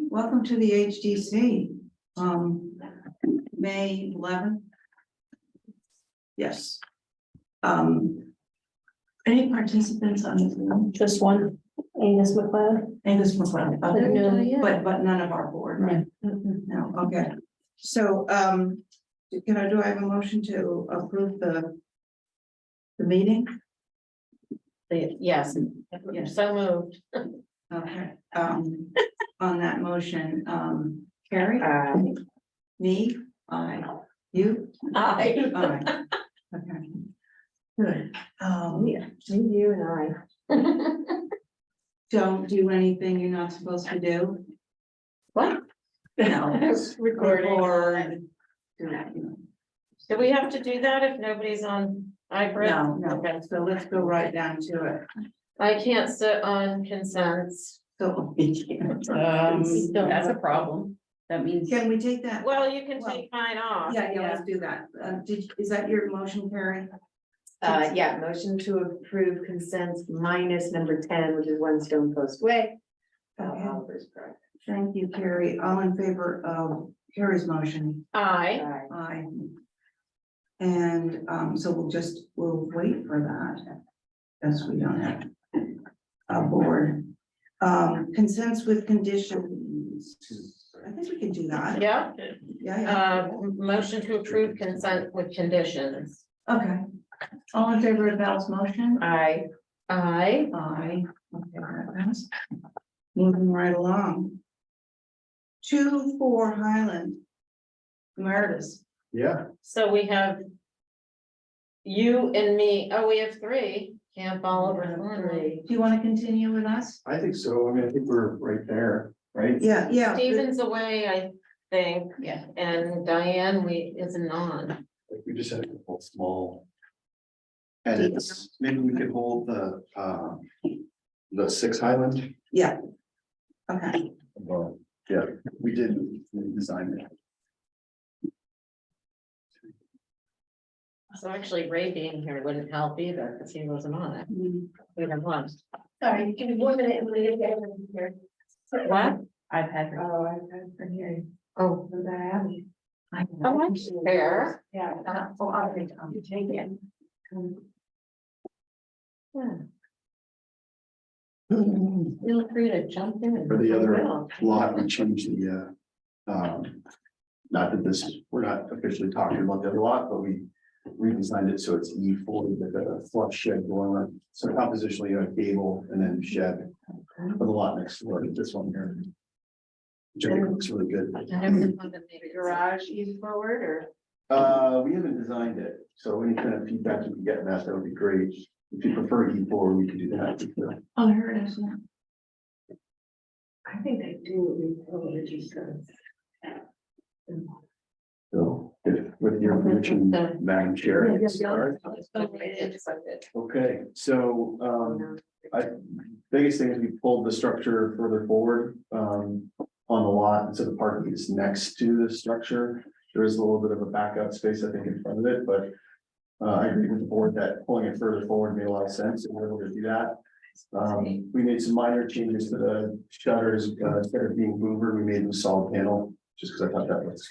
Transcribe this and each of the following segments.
Welcome to the HDC, May 11th. Yes. Any participants on the Zoom? Just one, Angus McLeod. Angus McLeod, But okay, no, but none of our board, right? No, okay. So, do I have a motion to approve the meeting? Yes, Yes. so moved. Okay, on that motion, Carrie? Me? Aye. You? Aye. Aye. Okay. Good. Yeah, you and I. Don't do anything you're not supposed to do. What? No. Recording. Record. Do that, you know. Do we have to do that if nobody's on hybrid? No, Okay. so let's go right down to it. I can't sit on consents. So we can't. That's a problem. That means. Can we take that? Well, you can Well, take mine off. Yeah, let's do that. Is that your motion, Carrie? Yeah, motion to approve consents minus number 10, which is One Stone Post Way. Okay. Oliver's Drive. Thank you, Carrie. All in favor of Carrie's motion? Aye. Aye. Aye. And so we'll wait for that. As we don't have a board. Consents with conditions. I think we can do that. Yeah, Yeah, motion to approve consent with conditions. Okay. All in favor of Val's motion? Aye. Aye. Aye. Okay, that passed. Moving right along. 2-4 Highland. Meredith. Yeah, So we have you and me. Oh, we have three. Camp Oliver Thornley. Do you want to continue with us? I think so. I mean, I think we're right there, right? Yeah. Stephen's away, I think, Yeah. and Diane is non. Like, we just had a couple of small edits. Maybe we could hold the 6 Highland. Yeah. Okay. Well, yeah, we designed it. So actually Ray being here wouldn't help either, because he wasn't on it. We don't want. Sorry, give me 1 minute and we'll get everyone here. What? I've had. Oh, I've had from here. Oh, From Diane. oh, that's fair. Yeah. Oh, I'll take it. You take it. Feel free to jump in. For the other lot, we changed the, not that this, we're not officially talking about the other lot, but we redesigned it so it's E40 with a flush shed going on. So compositionally, you have gable and then shed for the lot next door to this one here. Which I think looks really good. Garage east forward or? We haven't designed it, so any kind of feedback you can get on that, that would be great. If you prefer E4, we could do that. Oh, here it is. I think they do. So if with your permission, Madam Chair. I can start. Okay, so biggest thing is we pulled the structure further forward on the lot, and so the parking is next to the structure. There is a little bit of a backup space, I think, in front of it, but I agree with the board that pulling it further forward made a lot of sense, and we're able to do that. We made some minor changes to the shutters, instead of being louvered, we made them solid panel, just because I thought that was,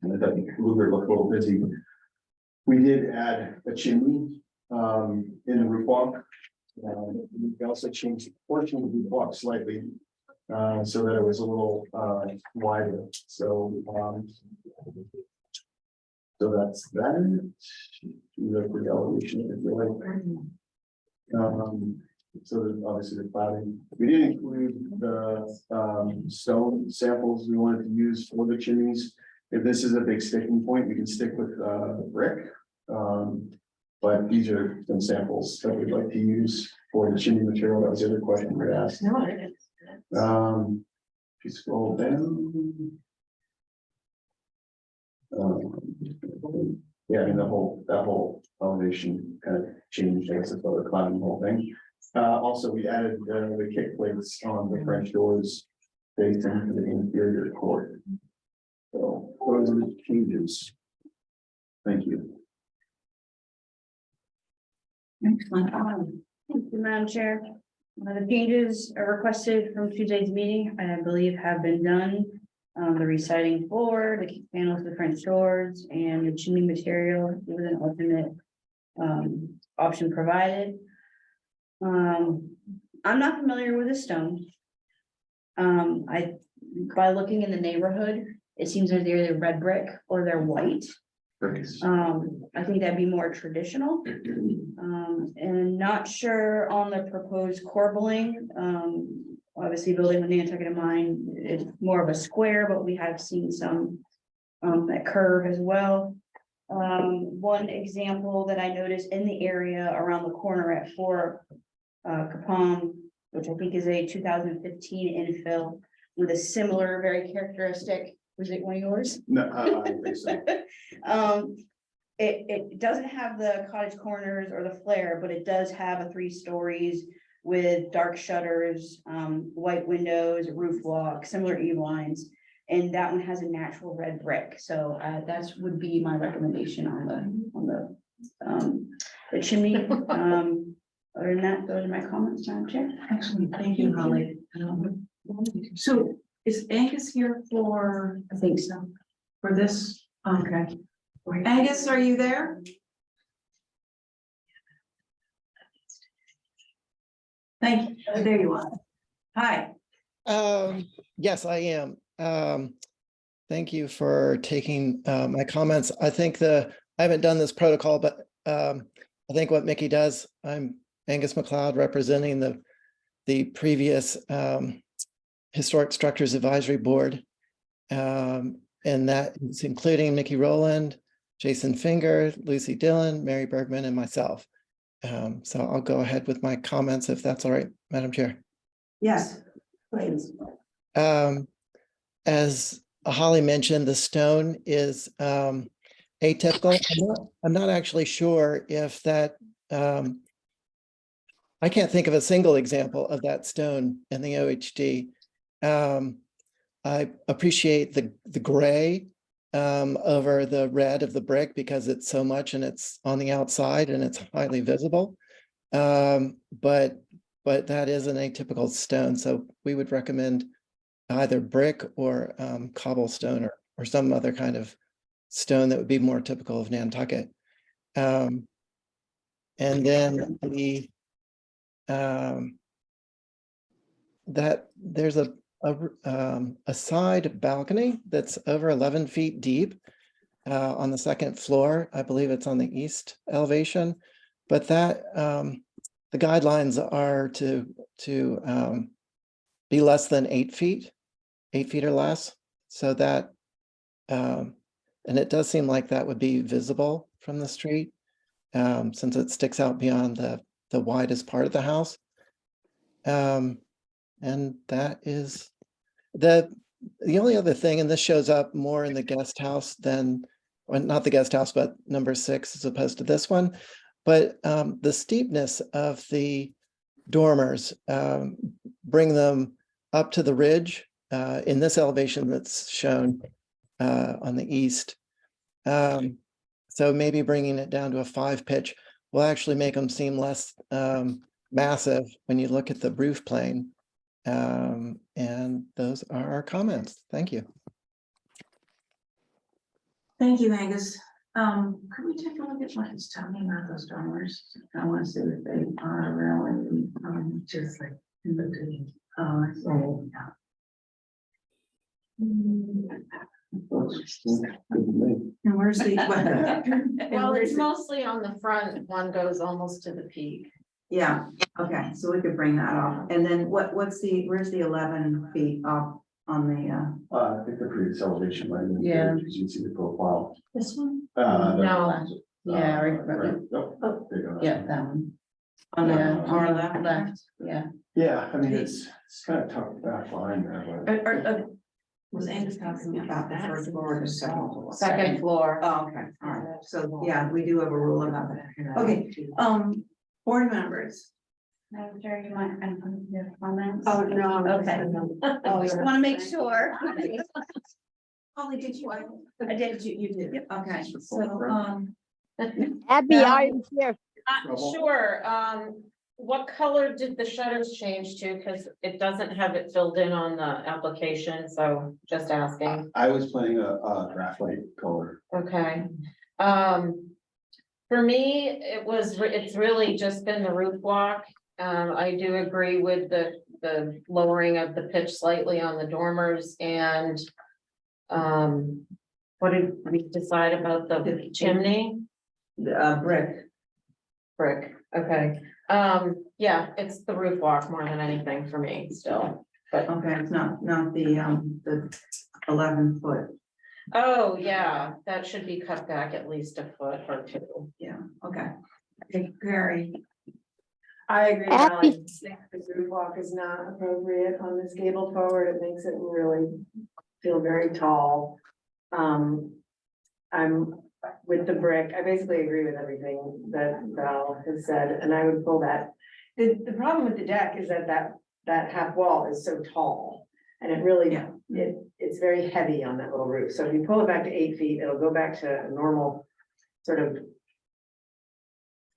and I thought louvered looked a little busy. We did add a chimney in the roof walk. We also changed the portion of the roof walk slightly, so that it was a little wider. So that's that. Look for the elevation if you like. So there's obviously the cladding. We did include the stone samples we wanted to use for the chimneys. If this is a big sticking point, we can stick with brick. But these are some samples that we'd like to use for the chimney material. That was the other question we asked. If you scroll down. Yeah, I mean, that whole elevation kind of changed, I guess, it's about the climbing the whole thing. Also, we added the kick plates on the French doors based into the interior court. So those are the changes. Thank you. Excellent. Thank you, Madam Chair. The changes are requested from Tuesday's meeting, I believe have been done. The reciting floor, the panels with French doors, and the chimney material with an alternate option provided. I'm not familiar with the stone. By looking in the neighborhood, it seems they're either red brick or they're white. I think that'd be more traditional. And not sure on the proposed corbelling. Obviously building with Nantucket in mind, it's more of a square, but we have seen some that curve as well. One example that I noticed in the area around the corner at 4 Capone, which I think is a 2015 infill with a similar, very characteristic, was it one of yours? No, I don't think so. It doesn't have the cottage corners or the flare, but it does have a 3 stories with dark shutters, white windows, roof walk, similar eave lines. And that one has a natural red brick, so that's would be my recommendation on the chimney. Other than that, those are my comments, Madam Chair. Excellent, thank you, Holly. So is Angus here for? I think so. For this? Okay. Angus, are you there? Thank you. There you are. Hi. Yes, I am. Thank you for taking my comments. I think I haven't done this protocol, but I think what Mickey does, I'm Angus McLeod representing the previous Historic Structures Advisory Board. And that is including Mickey Rowland, Jason Finger, Lucy Dillon, Mary Bergman, and myself. So I'll go ahead with my comments if that's all right, Madam Chair. Yes, please. As Holly mentioned, the stone is atypical. I'm not actually sure if that, I can't think of a single example of that stone in the OHD. I appreciate the gray over the red of the brick because it's so much and it's on the outside and it's highly visible. But that is an atypical stone. So we would recommend either brick or cobblestone or some other kind of stone that would be more typical of Nantucket. And then that there's a side balcony that's over 11 feet deep on the second floor. I believe it's on the east elevation, but that the guidelines are to be less than 8 feet or less. So that, and it does seem like that would be visible from the street since it sticks out beyond the widest part of the house. And that is the only other thing, and this shows up more in the guest house than, well, not the guest house, but number 6 as opposed to this one. But the steepness of the dormers bring them up to the ridge in this elevation that's shown on the east. So maybe bringing it down to a 5 pitch will actually make them seem less massive when you look at the roof plane. And those are our comments. Thank you. Thank you, Angus. Could we take a look at what he's talking about those dormers? I want to see if they are really, just like in the, so, yeah. And where's the? Well, it's mostly on the front, one goes almost to the peak. Yeah, okay, so we could bring that off. And then where's the 11 feet off on the, I think the previous elevation, right? Yeah. You can see the profile. this one? No. Yeah, right, Oh, there you go. yeah, that one. On the Yeah. far left? Left, yeah. Yeah, I mean, it's kind of tough back line there, but. Was Angus talking about the first floor or the second floor? Second floor. Oh, okay, all right, so, yeah, we do have a rule about that. Okay, board members. Madam Chair, you might, your comments? Oh, no. Okay. Oh, just want to make sure. Holly, did you? I did. You did, Yep. okay, so, Abby, I'm here. Trouble? Sure, what color did the shutters change to? Cause it doesn't have it filled in on the application, so just asking. I was planning a graphite color. Okay, for me, it's really just been the roof block. I do agree with the lowering of the pitch slightly on the dormers and. What did we decide about the chimney? Brick. Brick, okay, yeah, it's the roof block more than anything for me still. Okay, it's not the 11 foot. Oh, yeah, that should be cut back at least a foot or two. Yeah, okay. Okay, Gary. I agree, Val. I think the roof walk is not appropriate on this gable forward. It makes it really feel very tall. I'm with the brick. I basically agree with everything that Val has said, and I would pull that. The problem with the deck is that half wall is so tall. And it really, Yeah. it's very heavy on that little roof. So if you pull it back to 8 feet, it'll go back to a normal sort of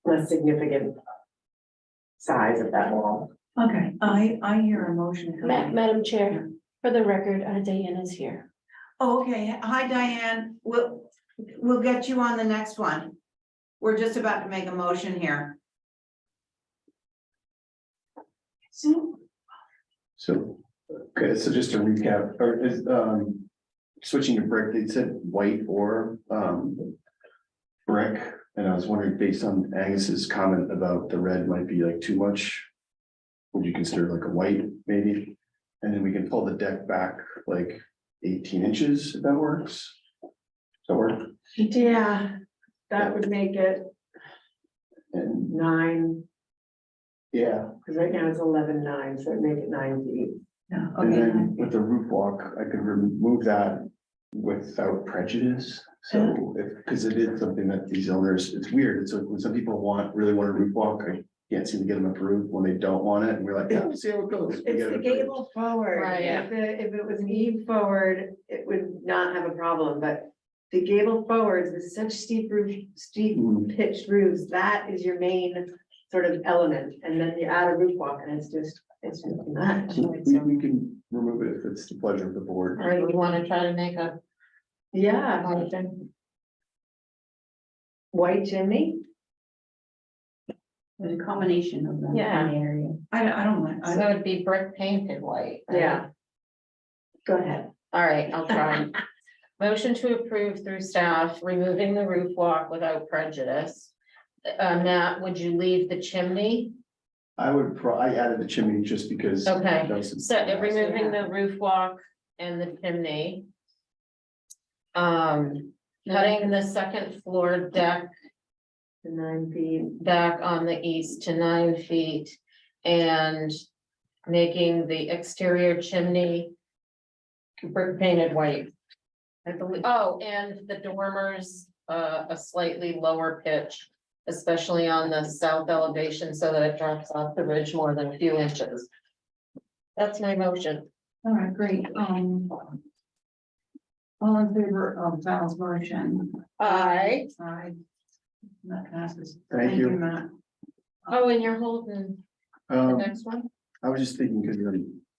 less significant size of that wall. Okay, I hear a motion. coming. Madam Chair, for the record, Diane is here. Oh, okay. Hi, Diane. We'll get you on the next one. We're just about to make a motion here. So, okay, so just to recap, or is, switching to brick, they said white or, brick. And I was wondering, based on Angus's comment about the red might be like too much. Would you consider like a white maybe? And then we can pull the deck back like 18 inches, if that works. Does that work? Yeah, that would make it And 9, yeah, because right now it's 11.9, so it'd make it 9 feet. Yeah, and okay. then with the roof walk, I could remove that without prejudice. So if, because it is something that these owners, it's weird. It's like when some people really want a roof walk, I can't seem to get them approved when they don't want it. And we're like, yeah, we'll see how it goes. We It's get it the approved. gable forward. Right. If it was an eve forward, it would not have a problem, but the gable forwards with such steep Mhm. pitched roofs, that is your main sort of element. And then you add a roof walk and it's just nuts. We can remove it if it's the pleasure of the board. All right, we wanna try to make a Yeah, motion. white chimney. There's a combination of them. Yeah. In the area. I don't like, So it'd be brick painted white. right? Yeah. Go ahead. All right, I'll try. Motion to approve through staff, removing the roof walk without prejudice. Matt, would you leave the chimney? I added the chimney just because. Okay, that was- so removing the roof walk and the chimney. Cutting the second floor deck The 9 feet. back on the east to 9 feet. And making the exterior chimney brick painted white. I believe, oh, and the dormers, a slightly lower pitch, especially on the south elevation, so that it drops off the ridge more than a few inches. That's my motion. all right, great. All in favor of Val's motion? Aye. Aye. That passes. Thank you. Matt. Oh, and you're holding the Um, next one? I was just thinking, because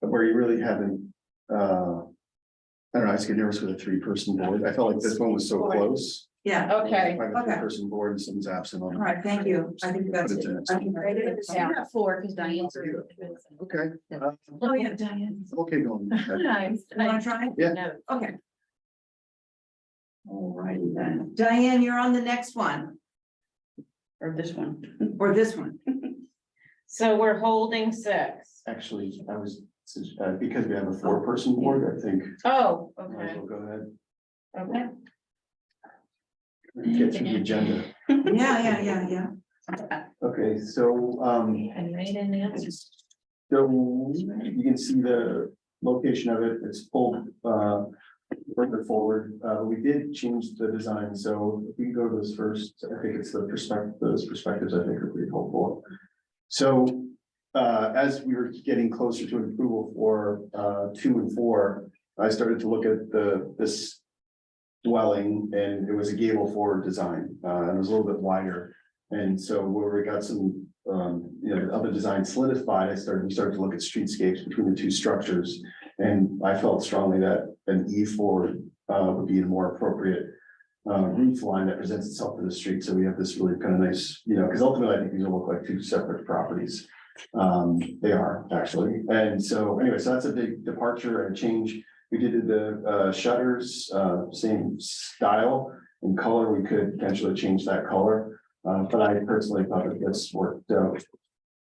where you really haven't, I don't know, I just get nervous with a 3-person board. I felt like this one was so close. Yeah, Okay, If I have a okay. 3-person board and someone's absent on. all right, thank you. I think that's Put it it. to- I think that's it. Yeah, 4, because Diane's. Okay. Oh, yeah, Diane. Okay, going. Nice. Wanna try? Yeah. no, Okay. All righty then. Diane, you're on the next one, Or this one. or this one. so we're holding 6. Actually, I was, because we have a 4-person board, I think. Oh, Might as okay, well go ahead. okay. Get to the agenda. Yeah. Okay, so, And right in the answer. so you can see the location of it. It's pulled, further forward. We did change the design, so if we can go to this first, I think it's those perspectives I think are pretty helpful. So, as we were getting closer to an approval for, 2 and 4, I started to look at this dwelling, and it was a gable forward design, and it was a little bit wider. And so where we got some other designs solidified, we started to look at streetscapes between the two structures. And I felt strongly that an E4 would be a more appropriate roof line that presents itself to the street. So we have this really kind of nice, because ultimately I think these will look like two separate properties. They are actually. And so anyway, so that's a big departure and a change. We did the shutters, same style and color. We could potentially change that color. But I personally thought that this worked out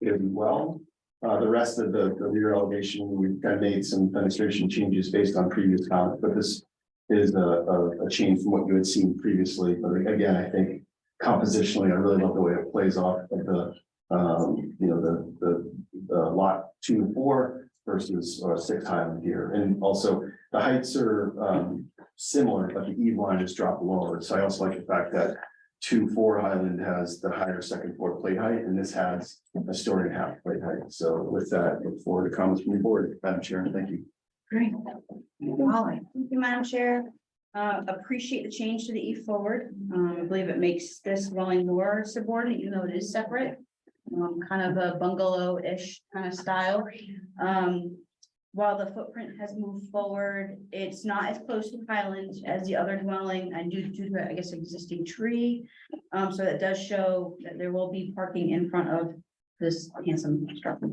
really well. The rest of the rear elevation, we've kind of made some fenestration changes based on previous comments, but this is a change from what you had seen previously. But again, I think compositionally, I really love the way it plays off of the lot 2 and 4 versus 6 Highland here. And also the heights are similar, but the eve line is dropped lower. So I also like the fact that 2-4 Highland has the higher second floor plate height, and this has a 1.5 story plate height. So with that, look forward to comments from the board. Madam Chair, thank you. Great. Molly. Thank you, Madam Chair. Appreciate the change to the E forward. I believe it makes this dwelling more subordinate, even though it is separate. Kind of a bungalow-ish kind of style. While the footprint has moved forward, it's not as close to Highland as the other dwelling, and due to, I guess, existing tree. So that does show that there will be parking in front of this handsome structure.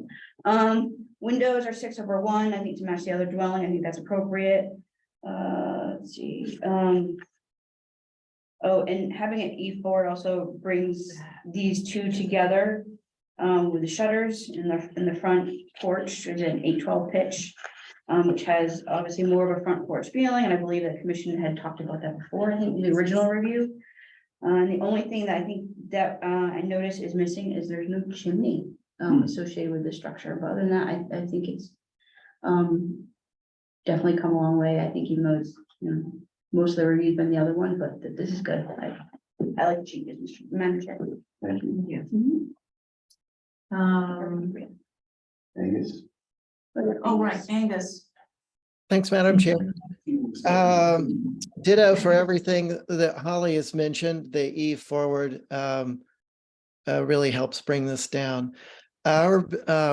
Windows are 6/1, I think, to match the other dwelling. I think that's appropriate. Let's see. Oh, and having an E4 also brings these two together. With the shutters in the front porch, there's an 8/12 pitch. Which has obviously more of a front porch feeling, and I believe the commission had talked about that before, I think, in the original review. And the only thing that I think that I noticed is missing is there's no chimney associated with the structure, but other than that, I think it's definitely come a long way. I think even though it's, most of the review's been the other one, but this is good. I like the changes, Mr. Manager. Thank you. Angus. Oh, right, Angus. Thanks, Madam Chair. Ditto for everything that Holly has mentioned. The E forward really helps bring this down. Our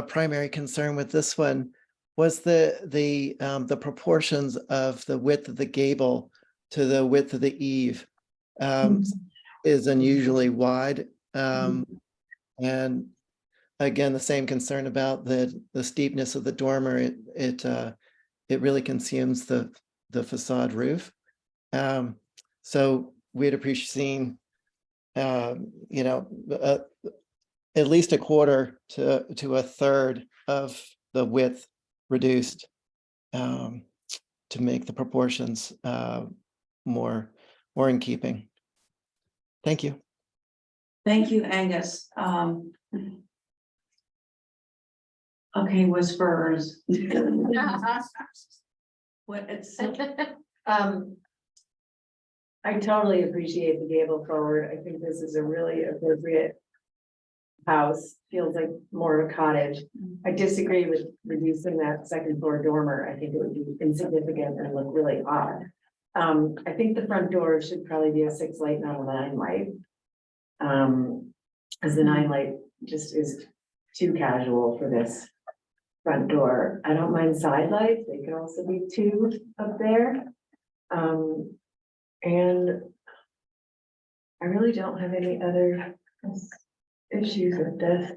primary concern with this one was the proportions of the width of the gable to the width of the eave is unusually wide. And again, the same concern about the steepness of the dormer. It really consumes the facade roof. So we'd appreciate seeing, at least 1/4 to 1/3 of the width reduced to make the proportions more in keeping. Thank you. Thank you, Angus. Okay, whisperers. What it's, I totally appreciate the gable forward. I think this is a really appropriate house. Feels like more of a cottage. I disagree with reducing that second floor dormer. I think it would be insignificant and look really odd. I think the front door should probably be a 6 light, not a 9 light. As the 9 light just is too casual for this front door. I don't mind side lights. They could also be 2 up there. And I really don't have any other issues with this.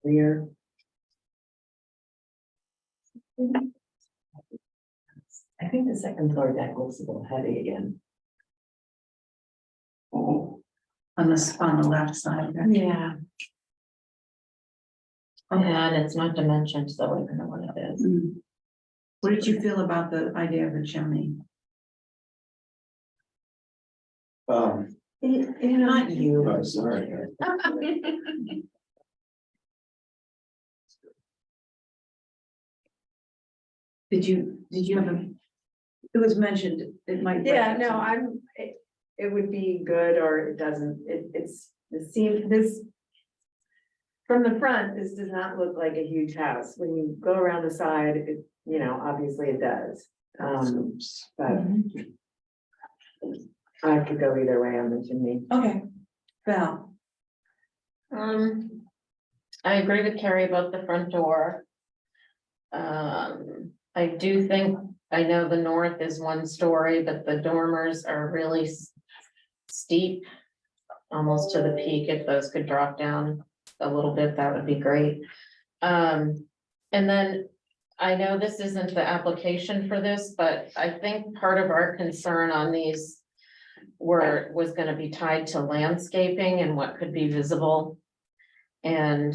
Rear. I think the second floor deck looks a little heavy again. on the left side. Yeah. And it's not dimensioned, so I don't know what it is. What did you feel about the idea of a chimney? Not you. Oh, sorry. Did you have a? It was mentioned, it might. Yeah, no, it would be good, or it doesn't, it seems, this. From the front, this does not look like a huge house. When you go around the side, obviously it does. But I could go either way on the chimney. Okay. Val, I agree with Carrie about the front door. I do think, I know the north is 1 story, but the dormers are really steep. Almost to the peak, if those could drop down a little bit, that would be great. And then I know this isn't the application for this, but I think part of our concern on these was gonna be tied to landscaping and what could be visible. And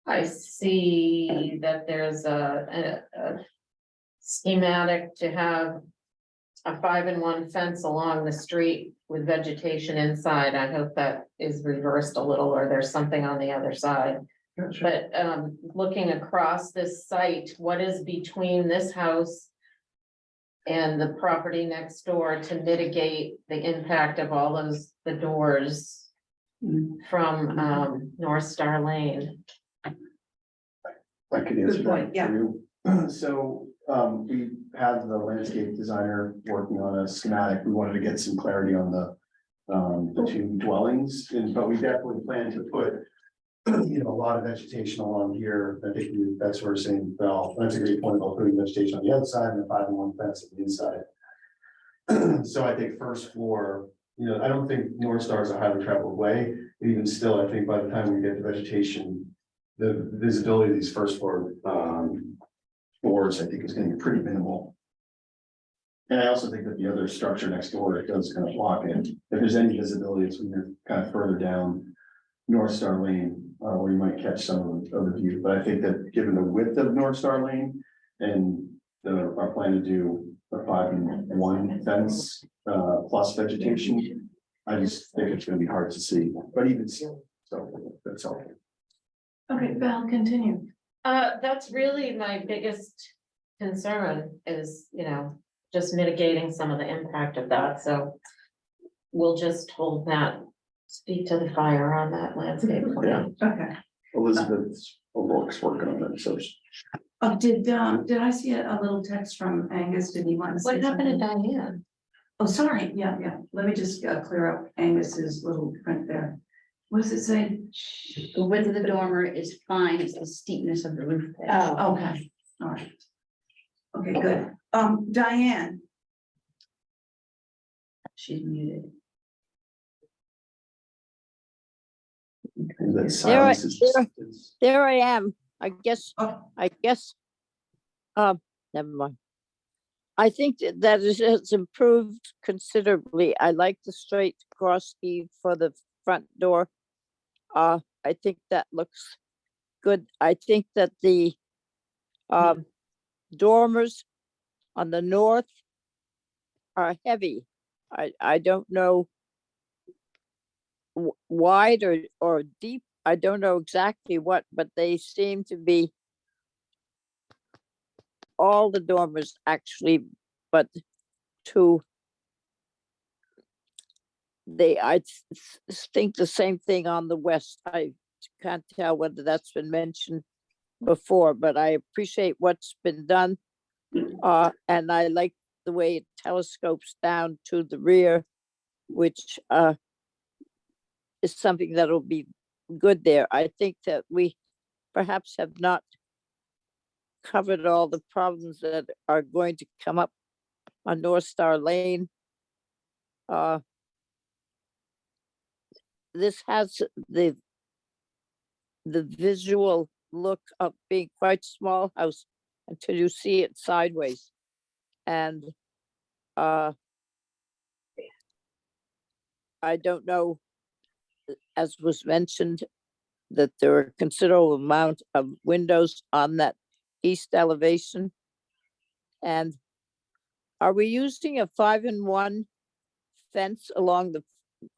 I see that there's a schematic to have a 5-in-1 fence along the street with vegetation inside. I hope that is reversed a little, or there's something on the other side. But looking across this site, what is between this house and the property next door to mitigate the impact of all the doors from North Star Lane? I could answer Good point, that yeah. for you. So, we had the landscape designer working on a schematic. We wanted to get some clarity on the two dwellings, but we definitely plan to put, you know, a lot of vegetation along here. I think that's what we're saying, Val, that's a great point about putting vegetation on the outside and the 5-in-1 fence on the inside. So I think first floor, you know, I don't think North Star is a highly traveled way. Even still, I think by the time we get the vegetation, the visibility of these first floor doors, I think is gonna be pretty minimal. And I also think that the other structure next door, it does kind of block it. If there's any visibility, it's when you're kind of further down North Star Lane, where you might catch some of the view. But I think that given the width of North Star Lane and our plan to do a 5-in-1 fence plus vegetation, I just think it's gonna be hard to see, but even so, that's helpful. okay, Val, continue. That's really my biggest concern is, you know, just mitigating some of the impact of that, so we'll just hold that, speak to the fire on that landscape plan. Okay. Elizabeth O'Rourke's working on it, so. Oh, did I see a little text from Angus? Did he want to say What happened to something? Diane? Oh, sorry, yeah, yeah. Let me just clear up Angus's little print there. What does it say? The width of the dormer is fine, it's the steepness of the roof pitch. Oh, okay, all right. Okay, good. Diane, She's muted. That silence is. There I am. I guess, oh, never mind. I think that it has improved considerably. I like the straight cross beam for the front door. I think that looks good. I think that the dormers on the north are heavy. I don't know wide or deep. I don't know exactly what, but they seem to be all the dormers actually, but two. I think the same thing on the west. I can't tell whether that's been mentioned before, but I appreciate what's been done. And I like the way it telescopes down to the rear, which is something that'll be good there. I think that we perhaps have not covered all the problems that are going to come up on North Star Lane. This has the visual look of being quite small house until you see it sideways. And I don't know, as was mentioned, that there are a considerable amount of windows on that east elevation. And are we using a 5-in-1 fence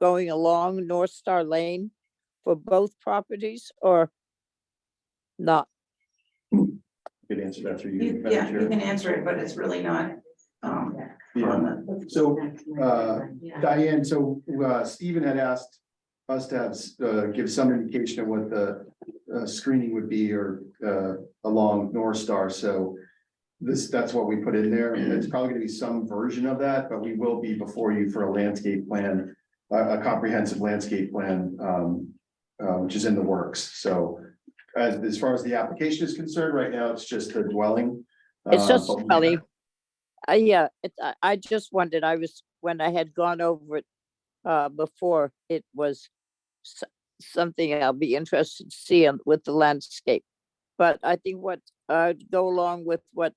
going along North Star Lane for both properties or not? Could answer that through you. you, Madam yeah, you Chair. can answer it, but it's really not, Yeah. on the, So, Diane, so Stephen had asked us to have, give some indication of what the screening would be or along North Star. So that's what we put in there. And it's probably gonna be some version of that, but we will be before you for a landscape plan, a comprehensive landscape plan, which is in the works. So as far as the application is concerned, right now, it's just the dwelling. It's just but we- funny. Yeah, I just wondered, when I had gone over it before, it was something I'll be interested to see with the landscape. But I think go along with what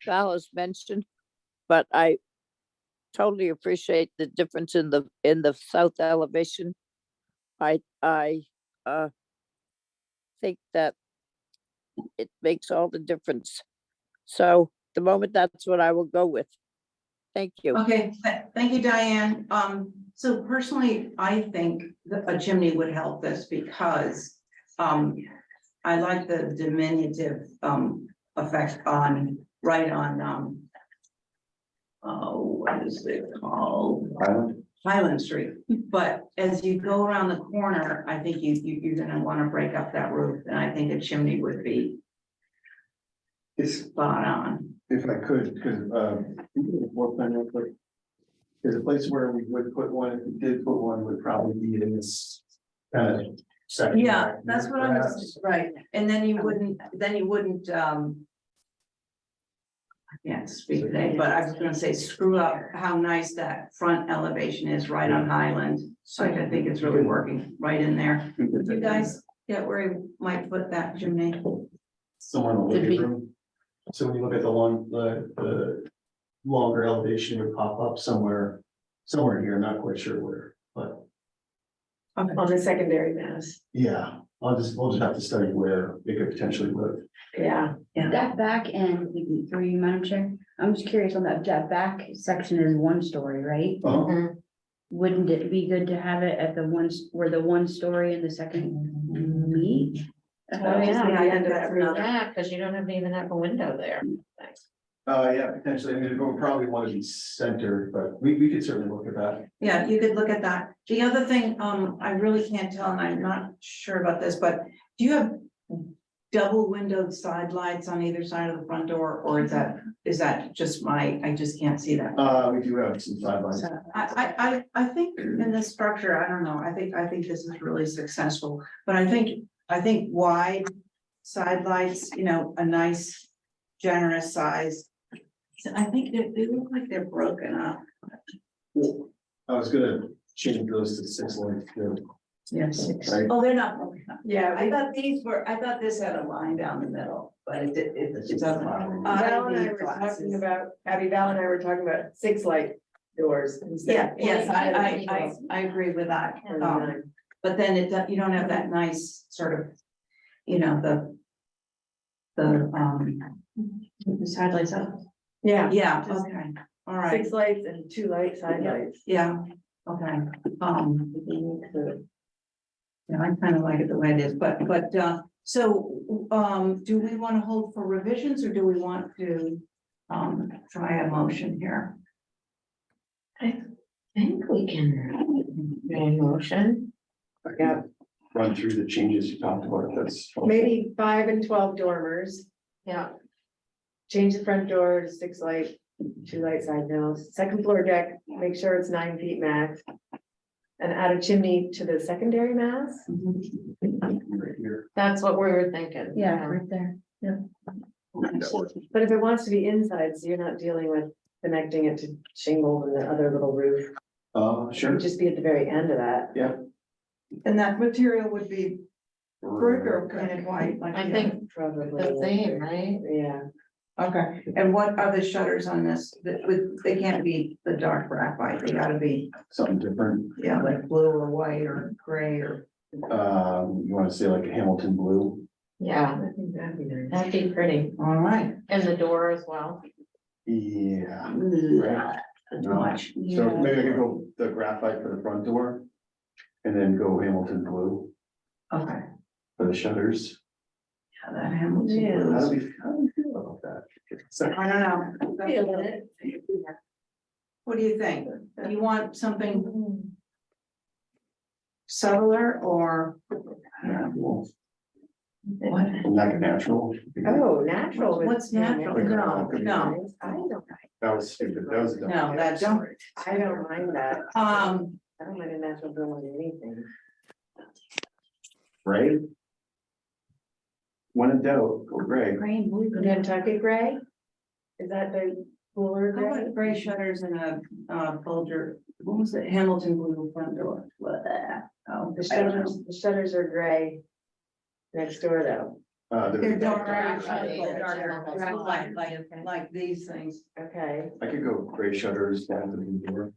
Val has mentioned, but I totally appreciate the difference in the south elevation. I think that it makes all the difference. So the moment, that's what I will go with. Thank you. Okay, thank you, Diane. So personally, I think that a chimney would help this because, I like the diminutive, effect right on, what is it called? Island? Highland Street. But as you go around the corner, I think you're gonna wanna break up that roof, and I think a chimney would be spot on. If I could, because, there's a place where we would put one, if we did put one, would probably be in this kind of section. Yeah, back that's here, what I was, perhaps. right, and then you wouldn't, I can't speak today, but I was gonna say, screw up how nice that front elevation is right on Highland. So I think it's really working right in there. Did you guys get where you might put that chimney? Somewhere in the Did living we- room. So when you look at the longer elevation would pop up somewhere here, not quite sure where, but On the secondary mass, yeah, we'll just have to study where it could potentially live. yeah. That back end, through you, Madam Chair, I'm just curious on that back section is 1 story, right? Uh-huh. Wouldn't it be good to have it at where the 1 story and the second meet? Oh, yeah, I think that's another. Yeah, because you don't even have a window there. Yeah, potentially, I mean, it would probably want to be centered, but we could certainly look at that. Yeah, you could look at that. The other thing, I really can't tell, and I'm not sure about this, but do you have double windowed side lights on either side of the front door, or is that just I just can't see that. We do have some sidelines. I think in this structure, I don't know, I think this is really successful, but I think wide side lights, a nice generous size. So I think they look like they're broken up. I was gonna change those to 6 length too. Yes. Right. Oh, they're not broken up. Yeah, I thought this had a line down the middle, but it doesn't. Val and I were talking about, Val and I were talking about 6 light doors. Yeah, instead. yes, I agree with that. But then you don't have that nice sort of, the side lights up. Yeah, Yeah, Just okay, all right, 6 lights and 2 light side lights. yeah, okay, yeah, I kind of like it the way it is, but, so, do we want to hold for revisions, or do we want to, try a motion here? I think we can do a motion. I can run through the changes you talked about, if that's. Maybe 5 and 12 dormers, Yeah, change the front door to 6 light, 2 light side mills, second floor deck, make sure it's 9 feet max. And add a chimney to the secondary mass. Right here. that's what we were thinking. Yeah, right there. But if it wants to be inside, so you're not dealing with connecting it to shingle and the other little roof, it Sure. would just be at the very end of that. And that material would be brick or painted white? like I the think Probably. the same, right? Yeah, Okay, and what are the shutters on this? They can't be the dark graphite, they gotta be, Something different. yeah, like blue or white or gray or. You want to say like a Hamilton blue? Yeah, I think that'd be nice. that'd be pretty. All right. And the door as well. Yeah. Too much. So maybe I could go the graphite for the front door. And then go Hamilton blue Okay, for the shutters. yeah, that Hamilton Yeah. blue How is- do we feel about that? I don't know. Feeling it. What do you think? Do you want something subtler or? Yeah, well, What What? Like a natural. Oh, natural. What's natural? No, no. I don't, That was stupid, that was. dumb. No, that's. I don't mind that. I don't mind a natural building anything. Right? When in doubt, go gray. Green, blue. Nantucket gray? Is that the cooler How gray? about gray shutters and a, Folger, what was it, Hamilton blue front door? Blah. Oh, The I don't know. shutters are gray next door though. They're dark, Dark, like these things. Okay. I could go gray shutters down to the door.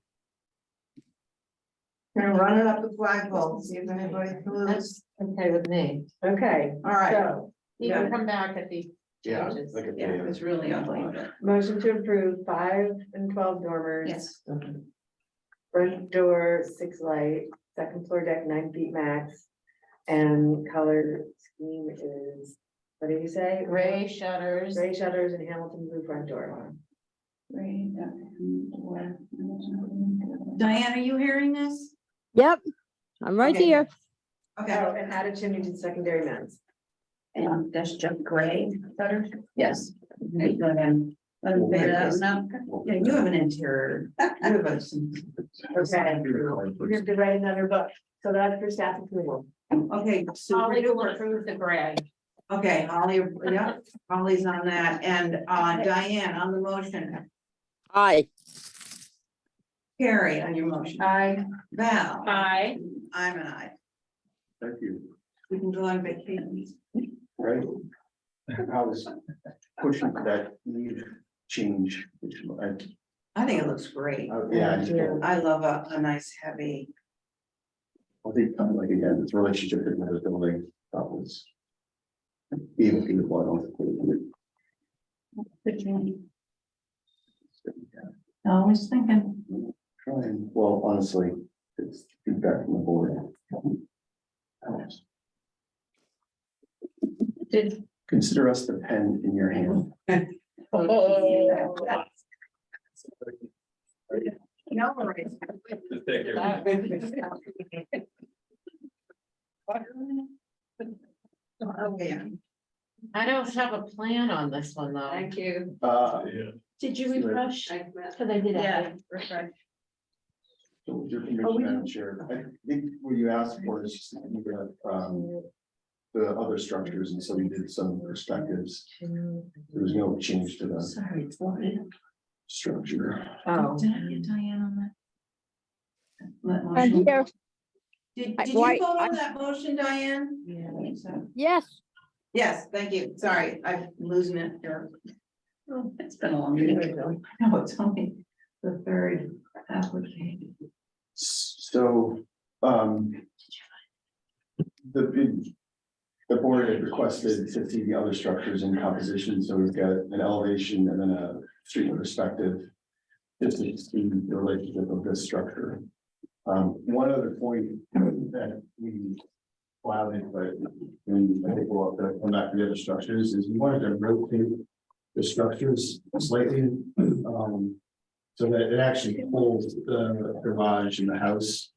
Gonna run it up the flagpole, see if anybody moves. That's okay with me. Okay, All right, so You can come back if he Yeah, changes. like a. yeah, it's really ugly, but motion to approve 5 and 12 dormers. yes. Front door, 6 light, second floor deck, 9 feet max. And color scheme is, what did you say? Gray shutters. Gray shutters and Hamilton blue front door. Diane, are you hearing this? Yep, I'm right Okay. here. Okay, Oh, and add a chimney to the secondary vents. And that's just gray shutters. yes. Let them figure that one out. Yeah, you have an interior. You have a. Okay. You have to write another book, so that's for staff approval. Okay, super Holly will duper. approve the gray. Okay, Holly, yeah, Holly's on that, and Diane on the motion, Aye, Carrie on your motion. Aye. Val. Aye. I'm an aye. Thank you, We can go on vacation. right? I was pushing for that need change, which I think it looks great. yeah, I just don't- I love a nice heavy. I think, like, again, this relationship with the building, that was. Even people, I don't. Always thinking. Trying, well, honestly, it's feedback from the board. Did, Consider us the pen in your hand. No worries. Okay. I don't have a plan on this one though. Thank you. Did you refresh? Cause I did. Yeah, refresh. So with your permission, Madam Chair, I think what you asked for is just, the other structures, and so we did some perspectives. There was no change to the Sorry, it's loaded. structure. Oh, Did I get Diane on that? I'm here. Did you Why- vote on that motion, Diane? Yes, Yes, thank you. Sorry, I'm losing it here. Oh, it's been a long day. No, it's only the third application. So, the board had requested to see the other structures in composition, so we've got an elevation and then a street perspective. Just to see the relationship of this structure. One other point that we clouded, but when I think we'll have to come back to the other structures, is we wanted to rotate the structures slightly, so that it actually pulls the garage and the house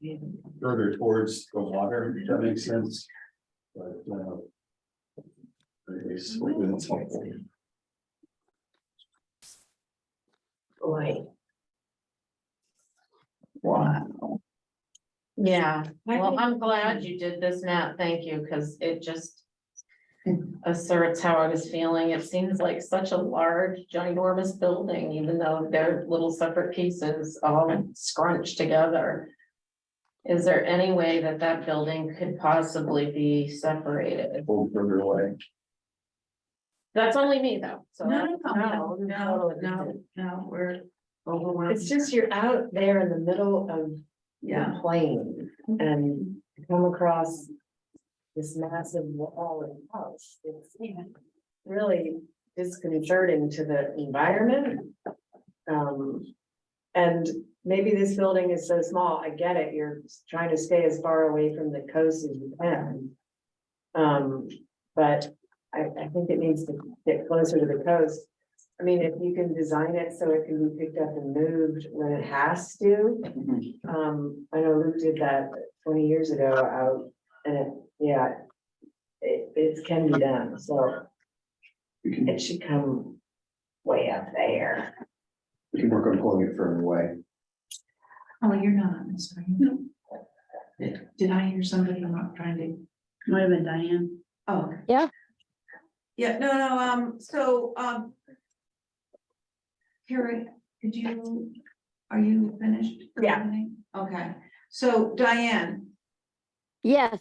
further towards the water, if that makes sense. But, anyways, hopefully that's helpful. Boy. Wow. yeah. Well, I'm glad you did this, Matt. Thank you, because it just asserts how I was feeling. It seems like such a large ginormous building, even though they're little separate pieces all scrunched together. Is there any way that that building could possibly be separated? Pulled further away. That's only me though, so. No, we're overwhelmed. It's just you're out there in the middle of the plain and come across this massive wall and house. It's really disconcerting to the environment. And maybe this building is so small, I get it, you're trying to stay as far away from the coast as you can. But I think it needs to get closer to the coast. I mean, if you can design it so it can be picked up and moved when it has to. I know Luke did that 20 years ago out, and it, yeah. it can be done, so We can, it should come way up there. we can work on pulling it further away. Oh, you're not, I'm sorry. Did I hear somebody? I'm not trying to. Might have been Diane. Oh. okay. Yeah. Yeah, no, so, Carrie, are you finished? for Yeah. everything? Okay, so Diane, Yes.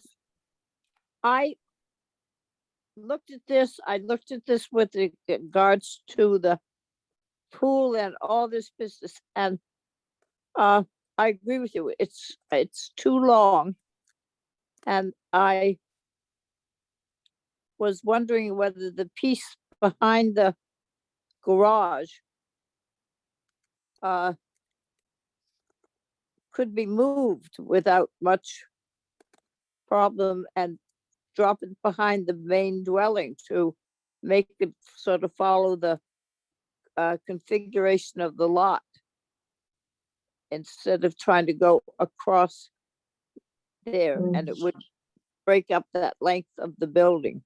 I looked at this, I looked at this with regards to the pool and all this business, and I agree with you, it's too long. And I was wondering whether the piece behind the garage could be moved without much problem and drop it behind the main dwelling to make it sort of follow the configuration of the lot, instead of trying to go across there, and it would break up that length of the building.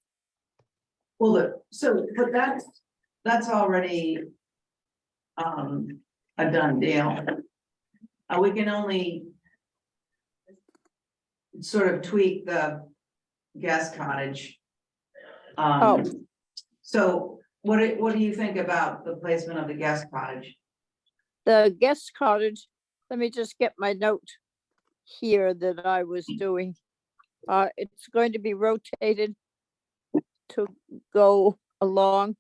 well, but that's already a done deal. We can only sort of tweak the guest cottage. Oh. So what do you think about the placement of the guest cottage? The guest cottage, let me just get my note here that I was doing. It's going to be rotated to go along.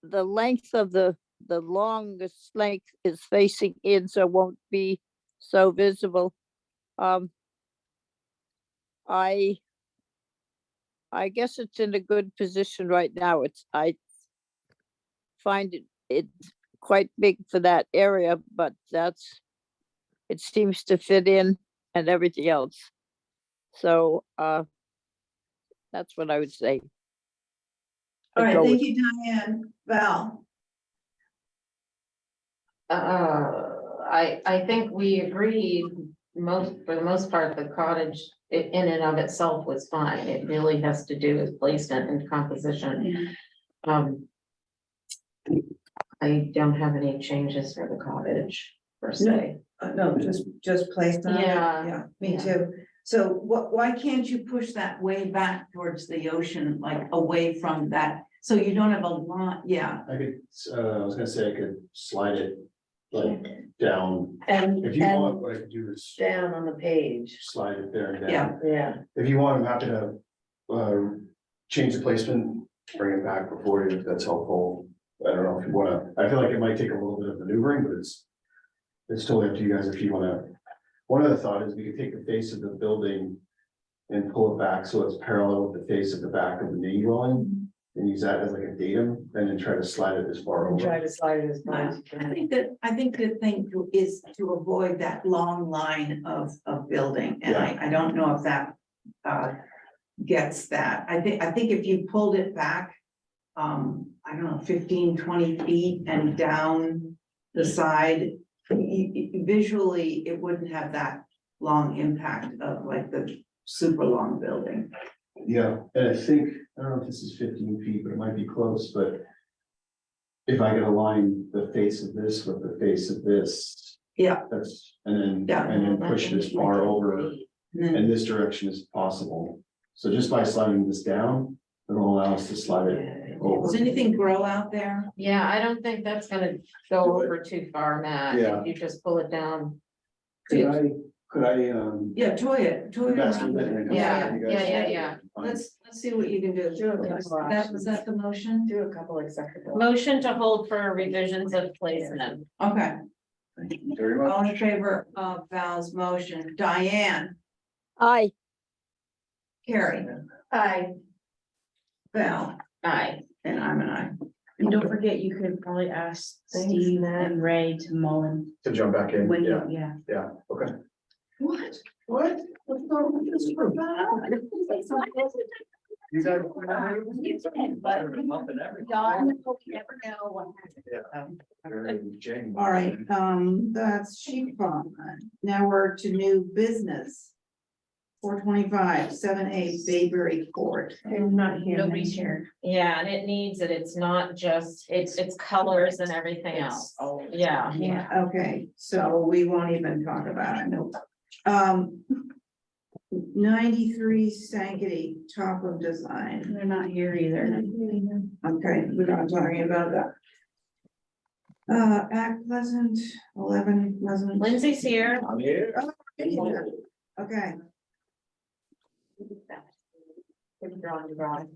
The length of the longest length is facing in, so it won't be so visible. I guess it's in a good position right now. I find it's quite big for that area, but it seems to fit in and everything else. So, that's what I would say. All right, go thank with- you, Diane. Val, I think we agreed for the most part, the cottage in and of itself was fine. It really has to do with placement and composition. I don't have any changes for the cottage per se. no, just placement. Yeah. Yeah, me Yeah. too. So why can't you push that way back towards the ocean, like away from that? So you don't have a lot, yeah. I could, I was gonna say I could slide it like down. And, If you want, and what I could do is down on the page, slide it there and down. Yeah. yeah. If you want, I'm happy to change the placement, bring it back before you, if that's helpful. I don't know if you wanna, I feel like it might take a little bit of maneuvering, but it's totally up to you guys if you wanna. One other thought is we could take the face of the building and pull it back so it's parallel with the face of the back of the main dwelling. And use that as like a datum and then try to slide it as far And try over. to slide it as far as you I can. think the thing is to avoid that long line of building, and I don't know if that gets that. I think if you pulled it back, I don't know, 15, 20 feet and down the side, visually, it wouldn't have that long impact of like the super long building. Yeah, and I think, I don't know if this is 15 feet, but it might be close, but. If I could align the face of this with the face of this. Yeah. That's, and Yeah. then push it as far over And then- in this direction as possible. So just by sliding this down, it'll allow us to slide it over. Does anything grow out there? Yeah, I don't think that's gonna go over too far, Matt. Yeah. If you just pull it down. Could I, Yeah, toy it That's around with it. Yeah, yeah. Let's see what you can do. Do a couple Was that the motion? Do a couple executive. Motion to hold for revisions of placement. Okay, Thank you very much. all in favor of Val's motion, Diane, Aye, Carrie, Aye. Val, Aye. and I'm an aye. And don't forget, you could probably ask Thanks, Steve Matt. and Ray to Mullen To jump back in, when yeah, you, yeah. yeah, okay. What? What? What's wrong with this for Val? But Dawn, you never know what happens. All right, that's sheep farm. Now we're to new business. 425, 7A Bayberry Court. I'm not here. Nobody's here. Yeah, and it needs it. It's not just, it's colors and everything else. Yeah. Yeah. Okay, so we won't even talk about it, nope. 93 Sankaty, top of design. They're not here either. Okay, we're not talking about that. Act Pleasant, 11 Pleasant. Lindsay's here. I'm here. Okay, Good drawing, drawing.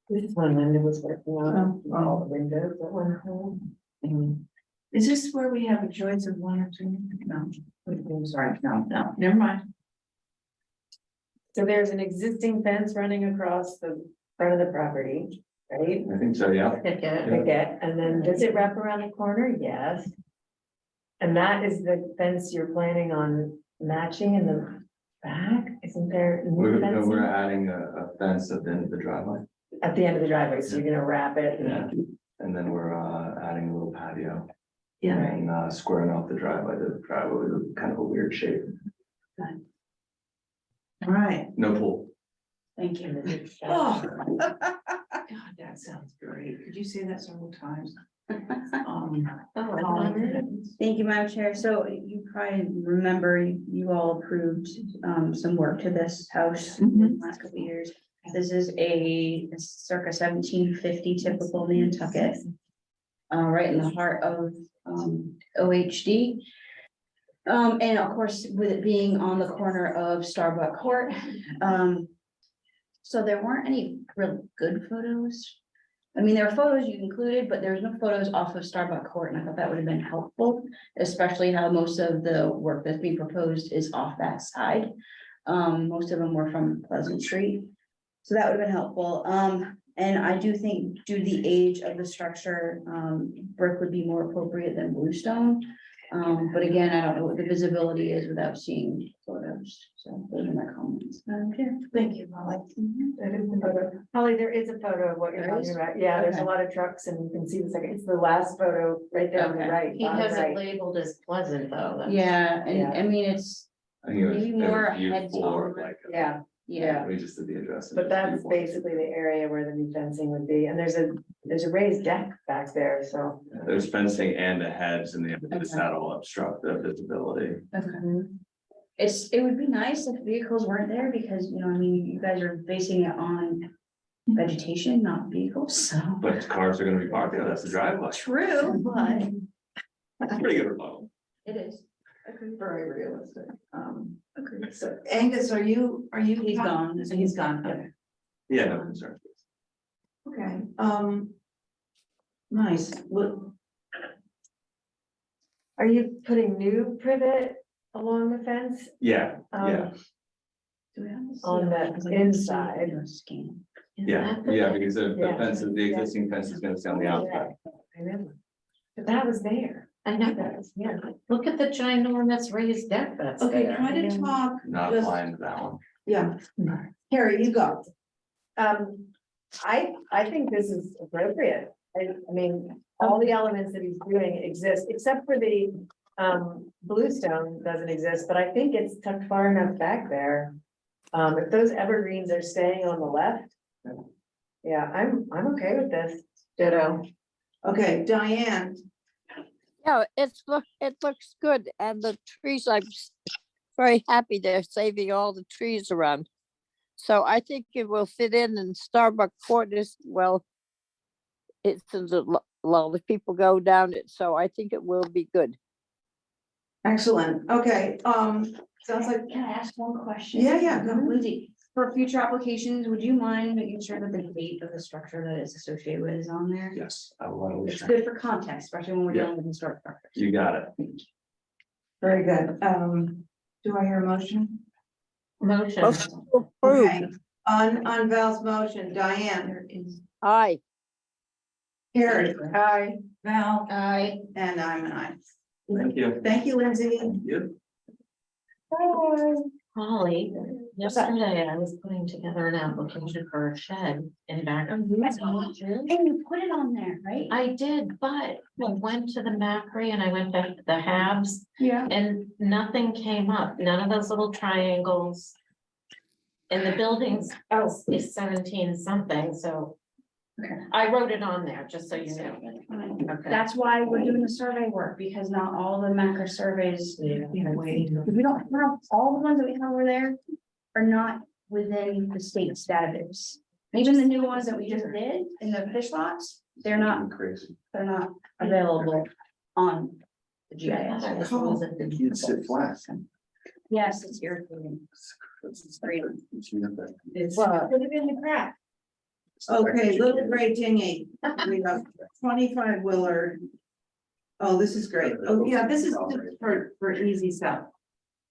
This is when Linda was working on all the windows at one time. is this where we have a choice of one or two? No, I'm sorry, no, never mind. So there's an existing fence running across the front of the property, right? I think so, yeah. Okay, and then does it wrap around the corner? Yes. And that is the fence you're planning on matching in the back? Isn't there new fencing We're adding a fence at the end of the driveway. at the end of the driveway? So you're gonna wrap it? Yeah. And then we're adding a little patio. Yeah. And squaring off the driveway. The driveway is kind of a weird shape. All right. No pool. Thank you. Oh. God, that sounds great. Could you say that several times? Thank you, Madam Chair. So you probably remember, you all approved some work to this house in the last couple of years. This is a circa 1750 typical Nantucket. Right in the heart of OHD. And of course, with it being on the corner of Starbuck Court. So there weren't any real good photos. I mean, there are photos you included, but there's no photos off of Starbuck Court, and I thought that would have been helpful, especially how most of the work that's being proposed is off that side. Most of them were from Pleasant Street, so that would have been helpful. And I do think due to the age of the structure, brick would be more appropriate than bluestone. But again, I don't know what the visibility is without seeing photos, so those are my comments. Thank you, Molly. That is the photo. Holly, there is a photo of what you're There is? talking about. Yeah, there's a Okay. lot of trucks and you can see the second, it's the last photo right there on the Okay. right. He bottom has it right. labeled as pleasant though. That's- Yeah, Yeah. and I mean, it's, I think it was- Maybe it was more viewed heads for, on. like, Yeah, yeah, we just did the address. but that's basically the area where the new fencing would be. And there's a raised deck back there, so. There's fencing and the hedge and the, Okay. that'll obstruct the visibility. okay. It would be nice if vehicles weren't there because, you know, I mean, you guys are basing it on vegetation, not vehicles, so. But cars are gonna be parked there, that's the driveway. True, but That's pretty good rebuttal. it is. Very realistic. So Angus, are you? He's gone. He's gone, okay. Yeah, no concern. Okay, nice. Well, Are you putting new privet along the fence? Yeah, yeah, Do we have this? On the Yeah, 'cause I didn't see it inside. in the scan. yeah, yeah, because the Yeah. fence, the existing fence is gonna stay on the outside. I remember. But that was there. I know That that. was, yeah. Look at the ginormous raised deck that's okay, there. try to talk, Not Just- applying to that one. yeah. Harry, you go. I think this is appropriate. I mean, all the elements that he's doing exist, except for the bluestone doesn't exist, but I think it's tucked far enough back there. If those evergreens are staying on the left. Yeah, I'm okay with this. Ditto. Okay, Diane, Yeah, it looks good, and the trees, very happy they're saving all the trees around. So I think it will fit in Starbuck Court as well. It's a lot of people go down it, so I think it will be good. excellent. Okay, sounds like, Can I ask one question? Yeah, go ahead. Lindsay, for future applications, would you mind making sure that the date of the structure that it's associated with is on there? Yes, I will. It's good for context, especially when we're Yeah. dealing with historic structures. You got it. very good. Do I hear a motion? Motion. Motion to Okay, approve. on Val's motion, Diane, There is, Aye, Carrie, Hi. Val, I, and I'm an I. Thank you. Thank you, Lindsay. Yep. Holly, yesterday I was putting together an application for a shed in back of. And you put it on there, right? I did, but I went to the Macri and I went to the Habs Yeah. and nothing came up, none of those little triangles. And the buildings is 17 something, so. Okay. I wrote it on there, just so you know. Okay. That's why we're doing the survey work, because not all the macro surveys, Yeah. we don't have, all the ones that we have over there are not within the state's database. Even the new ones that we just did in the fish lots, they're not Crazy. available on the GIS. You'd sit flat. Yes, it's irritating. It's It's, Well, Put it in the crack. okay, Little Gray Dingy, we have 25 Willard. Oh, this is great. Oh, yeah, this is just for easy stuff,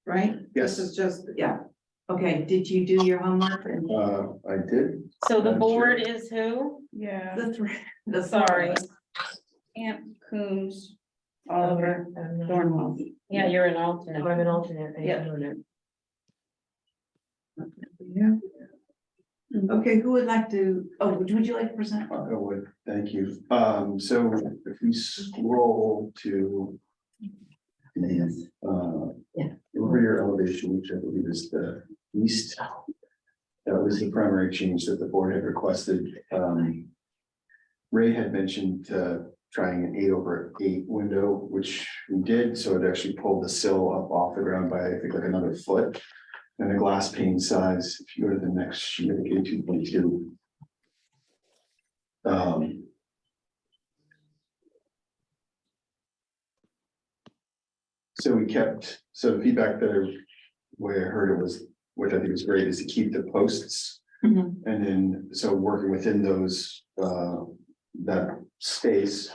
right? Yes. This is just, yeah. Okay, did you do your homework? I did. So the I'm board sure. is who? Yeah. The three, the Sorry. Camp, Coombs, Oliver, Thornwell. Yeah, you're an alternate. I'm an alternate. Yeah. Yeah. Okay, who would like to, oh, would you like to present? I would, thank you. So if we scroll to. Yeah. Over your elevation, which I believe is the east. That was the primary change that the board had requested. Ray had mentioned, trying an 8/8 window, which we did, so it actually pulled the sill up off the ground by, I think, like another foot. And the glass pane size, if you go to the next sheet, I think 2.2. So we kept, so the feedback that way I heard it was, which I think was great, is to keep the posts. Mhm. And then, so working within those, that space,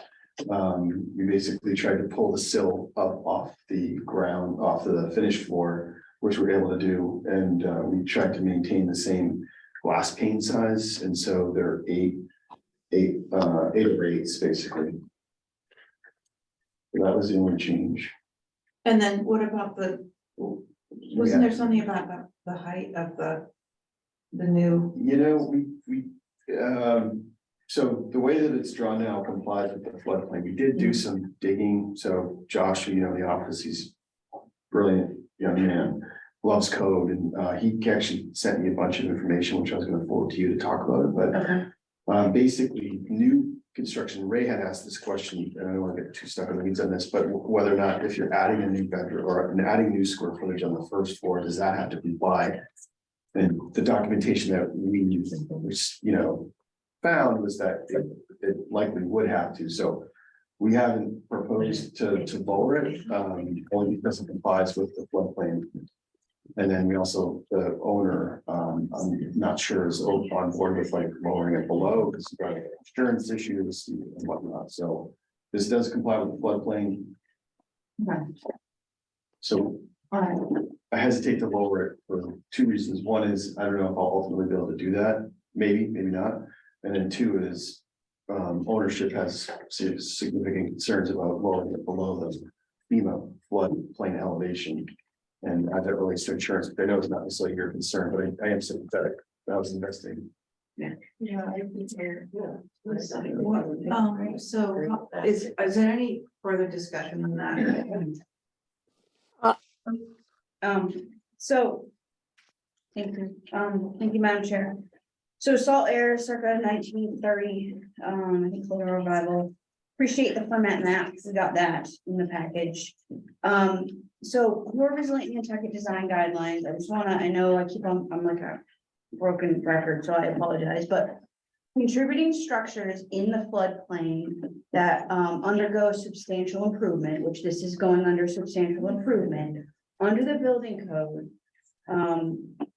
we basically tried to pull the sill up off the ground, off the finished floor, which we're able to do, and we tried to maintain the same glass pane size, and so they're 8/8 basically. That was the only change. And then what about wasn't there something about the height of the new? You know, so the way that it's drawn now complies with the floodplain. We did do some digging, so Josh, you know, the office, he's brilliant young man, loves code, and he actually sent me a bunch of information, which I was gonna forward to you to talk about it, but Okay. basically, new construction, Ray had asked this question, and I don't wanna get too stuck on the weeds on this, but whether or not if you're adding a new bedroom or adding new square footage on the first floor, does that have to comply? And the documentation that we used, which, you know, found was that it likely would have to, so we haven't proposed to lower it, only because it complies with the floodplain. And then we also, the owner, I'm not sure is on board with like lowering it below, because you've got insurance issues and whatnot, so this does comply with the floodplain. So I hesitate to lower it for two reasons. One is, I don't know if I'll ultimately be able to do that, maybe, maybe not. And then two is, ownership has significant concerns about lowering it below the FEMA floodplain elevation. And as it relates to insurance, I know it's not necessarily your concern, but I am sympathetic. I was investing. So is there any further discussion on that? So. Thank you, Madam Chair. So salt air circa 1930, I think Florida revival. Appreciate the format map, we got that in the package. So your resilient Nantucket design guidelines, I just wanna, I know I keep on, I'm like a broken record, so I apologize, but. Contributing structures in the floodplain that undergo substantial improvement, which this is going under substantial improvement, under the building code.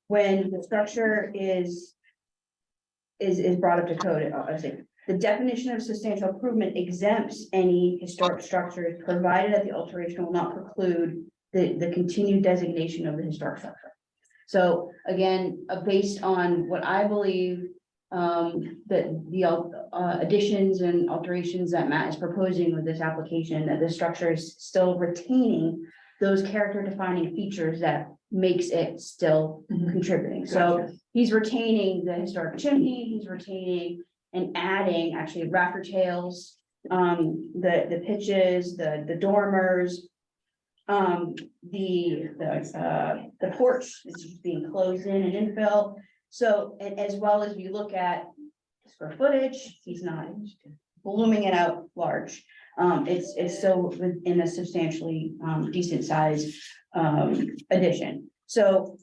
When the structure is brought up to code, I think the definition of substantial improvement exempts any historic structures, provided that the alteration will not preclude the continued designation of the historic structure. So again, based on what I believe additions and alterations that Matt is proposing with this application, that the structure is still retaining those character defining features that makes it still contributing. So he's retaining the historic chimney, he's retaining and adding actually rafter tails, the pitches, the dormers. The porch is being closed in and infill. So, and as well as we look at square footage, he's not blooming it out large. It's still within a substantially, decent size, addition. So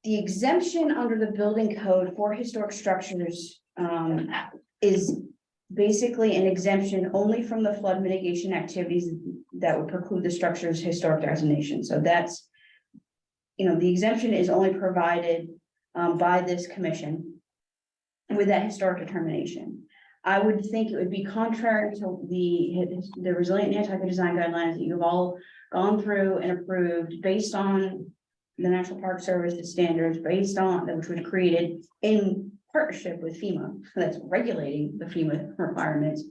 the exemption under the building code for historic structures, is basically an exemption only from the flood mitigation activities that would preclude the structure's historic designation. So that's, the exemption is only provided by this commission with that historic determination. I would think it would be contrary to the resilient Nantucket design guidelines that you've all gone through and approved based on the National Park Service standards, which was created in partnership with FEMA, that's regulating the FEMA requirements.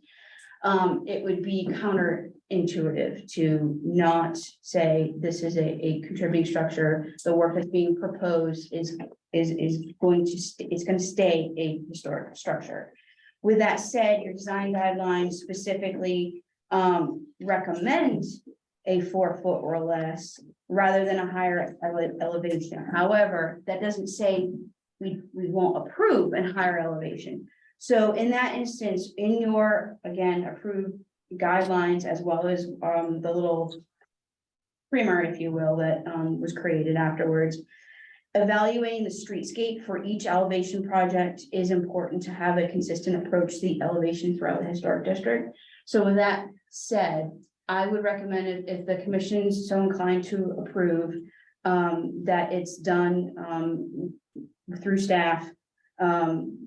It would be counterintuitive to not say this is a contributing structure. The work that's being proposed is going to stay a historic structure. With that said, your design guidelines specifically recommend a 4 foot or less rather than a higher elevation. However, that doesn't say we won't approve a higher elevation. So in that instance, in your, again, approved guidelines, as well as the little primer, if you will, that was created afterwards, evaluating the streetscape for each elevation project is important to have a consistent approach to the elevation throughout the historic district. So with that said, I would recommend if the commission is so inclined to approve, that it's done through staff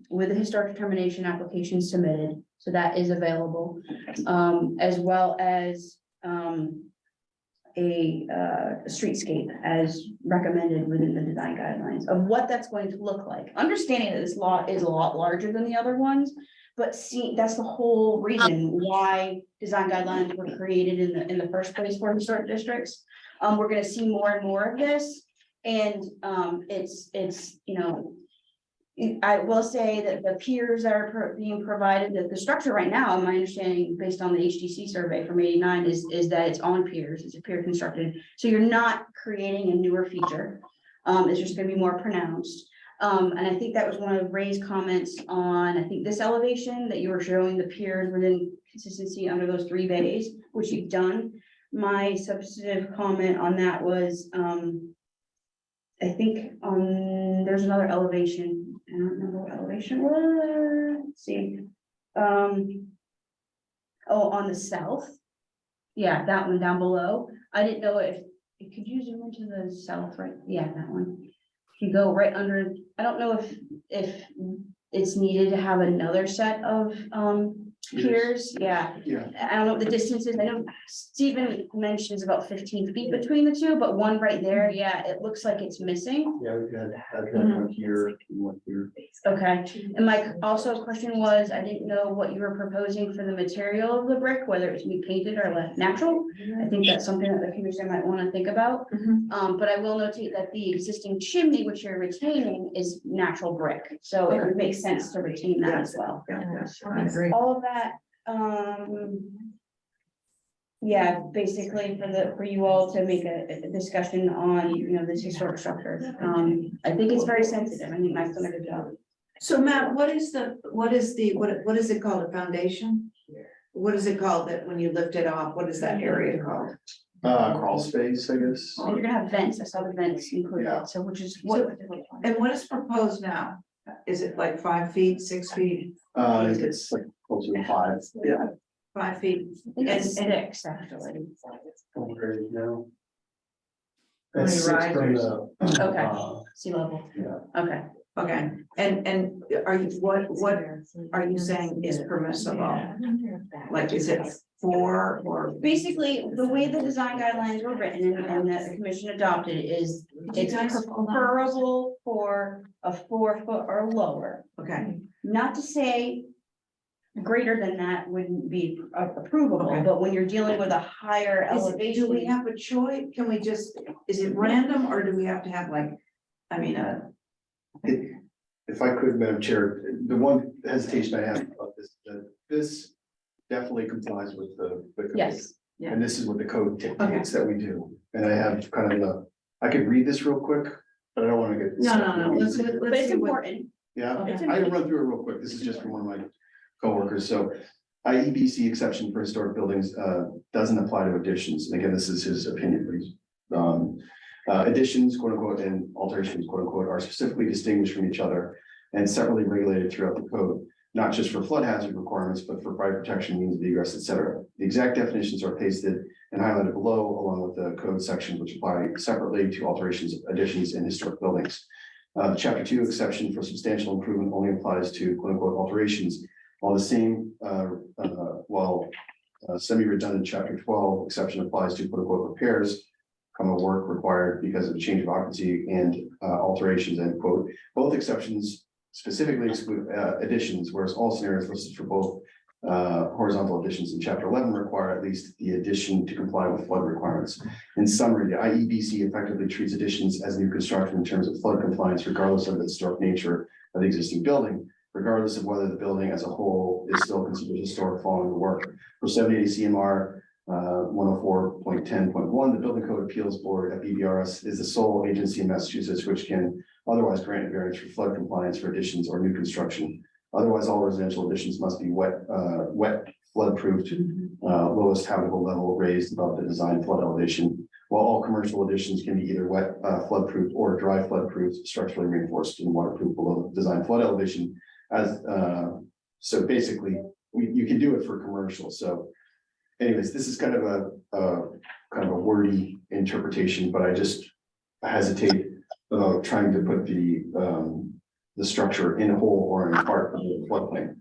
with the historic determination application submitted. So that is available, as well as a streetscape as recommended within the design guidelines of what that's going to look like. Understanding that this lot is a lot larger than the other ones, but see, that's the whole reason why design guidelines were created in the first place for historic districts. We're gonna see more and more of this, and I will say that the piers that are being provided, that the structure right now, my understanding, based on the HDC survey from '89, is that it's on piers, it's a pier constructed. So you're not creating a newer feature. It's just gonna be more pronounced. And I think that was one of Ray's comments on, I think this elevation, that you were showing the piers within consistency under those 3 bays, which you've done. My substantive comment on that was, I think there's another elevation. I don't remember what elevation was. Let's see. On the south. Yeah, that one down below. I didn't know if could you zoom into the south, right? Yeah, that one. If you go right under, I don't know if it's needed to have another set of piers. Yeah. I don't know what the distance is. I know Stephen mentions about 15 feet between the two, but one right there, yeah, it looks like it's missing. Yeah, we've got one here, one here. Okay, and my also question was, I didn't know what you were proposing for the material of the brick, whether it's be painted or left natural. I think that's something that the commission might want to think about. But I will notate that the existing chimney, which you're retaining, is natural brick, so it would make sense to retain that as well. I agree. All of that, yeah, basically for you all to make a discussion on, this historic structure. I think it's very sensitive. I think Mike's done a good job. So Matt, what is it called, a foundation? What is it called that when you lift it off, what is that area called? Crawl space, I guess. And you're gonna have vents. I saw the vents included, Yeah. so which is what. And what is proposed now? Is it like 5 feet, 6 feet, It's like closer to 5. Yeah. 5 feet? I think it's And- 6 actually. No. How many That's 6 from risers? the. Okay. Sea level. Yeah. Okay. Okay, and are you, what are you saying is permissible? Like, is it for, or? Basically, the way the design guidelines were written and that the commission adopted is it's preferable for a 4 foot or lower. Okay, Not to say greater than that wouldn't be approvable, Okay. but when you're dealing with a higher do we elevation. have a choice? Can we just, is it random or do we have to have like, I mean, If I could, Madam Chair, the one hesitation I have about this, that this definitely complies with the code. Yes, And this is what the code dictates that we do. And I have kind of the, I could read this real quick, but I don't want to get. no, let's but it's see what. important. Yeah, Okay. I can run through it real quick. This is just from one of my coworkers. So IEBC exception for historic buildings doesn't apply to additions. And again, this is his opinion, please. Additions, quote unquote, and alterations, quote unquote, are specifically distinguished from each other and separately regulated throughout the code, not just for flood hazard requirements, but for fire protection, means of egress, et cetera. The exact definitions are pasted and highlighted below, along with the code sections which apply separately to alterations, additions in historic buildings. Chapter 2 exception for substantial improvement only applies to quote unquote alterations, while the same, semi-redundant chapter 12 exception applies to quote unquote repairs, work required because of a change of occupancy and alterations, end quote. Both exceptions specifically exclude additions, whereas all scenarios listed for both horizontal additions in chapter 11 require at least the addition to comply with flood requirements. In summary, the IEBC effectively treats additions as new construction in terms of flood compliance, regardless of the historic nature of the existing building, regardless of whether the building as a whole is still considered historic following the work. For 78 CMR 104.10.1, the Building Code Appeals Board at BBRS is the sole agency in Massachusetts which can otherwise grant a variance for flood compliance for additions or new construction. Otherwise, all residential additions must be wet flood proofed, lowest habitable level raised above the design flood elevation, while all commercial additions can be either wet flood proofed or dry flood proofed, structurally reinforced and waterproof below the design flood elevation. So basically, you can do it for commercial. So anyways, this is kind of a wordy interpretation, but I just hesitate about trying to put the structure in whole or in part of the floodplain.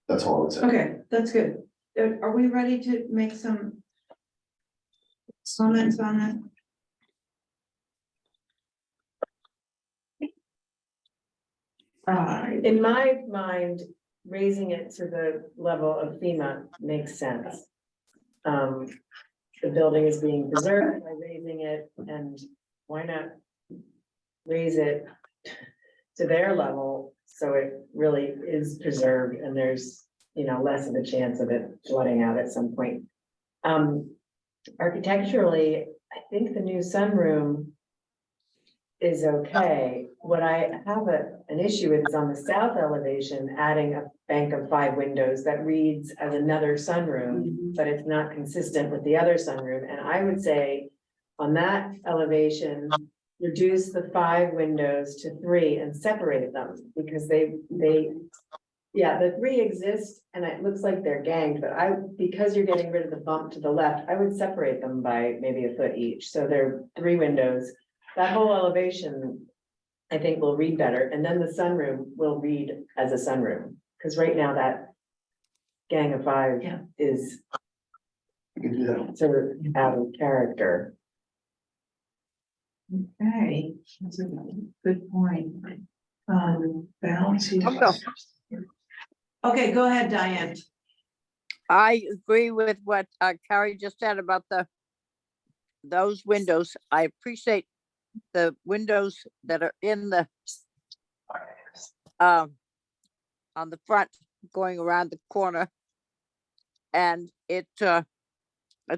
That's all I would say. Okay, that's good. Are we ready to make some comments on that? In my mind, raising it to the level of FEMA makes sense. The building is being preserved by raising it, and why not raise it to their level so it really is preserved and there's, less of a chance of it flooding out at some point. Architecturally, I think the new sunroom is okay. What I have an issue with is on the south elevation, adding a bank of 5 windows that reads as another sunroom, but it's not consistent with the other sunroom. And I would say on that elevation, reduce the 5 windows to 3 and separate them, because the 3 exist and it looks like they're ganged, but because you're getting rid of the bump to the left, I would separate them by maybe a foot each. So there are 3 windows. That whole elevation, I think, will read better, and then the sunroom will read as a sunroom, because right now that gang of 5 is You can do that. sort of out of character. Okay, that's a good point. Balance. Okay, go ahead, Diane. I agree with what Carrie just said about those windows. I appreciate the windows that are in the on the front going around the corner. And I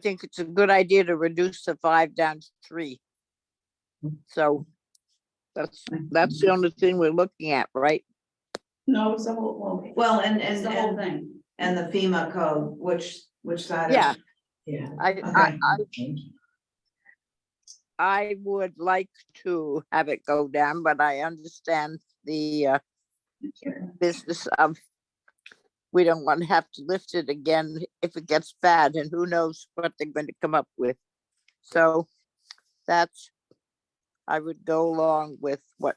think it's a good idea to reduce the 5 down to 3. So that's the only thing we're looking at, right? No, it's the whole, Well, it's the whole thing. and the FEMA code, which side? is- Yeah, Yeah. I would like to have it go down, but I understand the business of we don't want to have to lift it again if it gets bad, and who knows what they're going to come up with. So I would go along with what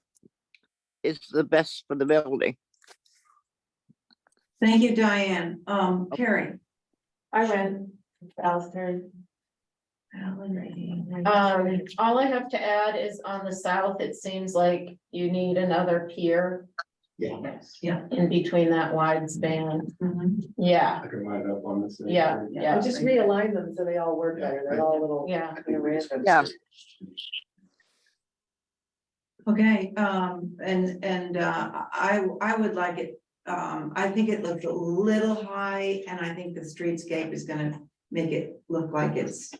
is the best for the building. Thank you, Diane. Carrie. I went, Al's turn. All I have to add is on the south, it seems like you need another pier Yeah. in between that wide span. Mhm. Yeah, I can line it up on this. thing. yeah, I yeah, just realign them so they all work better, they're all little. yeah. random. Yeah. Okay, I would like it, I think it looks a little high, and I think the streetscape is gonna make it look like it's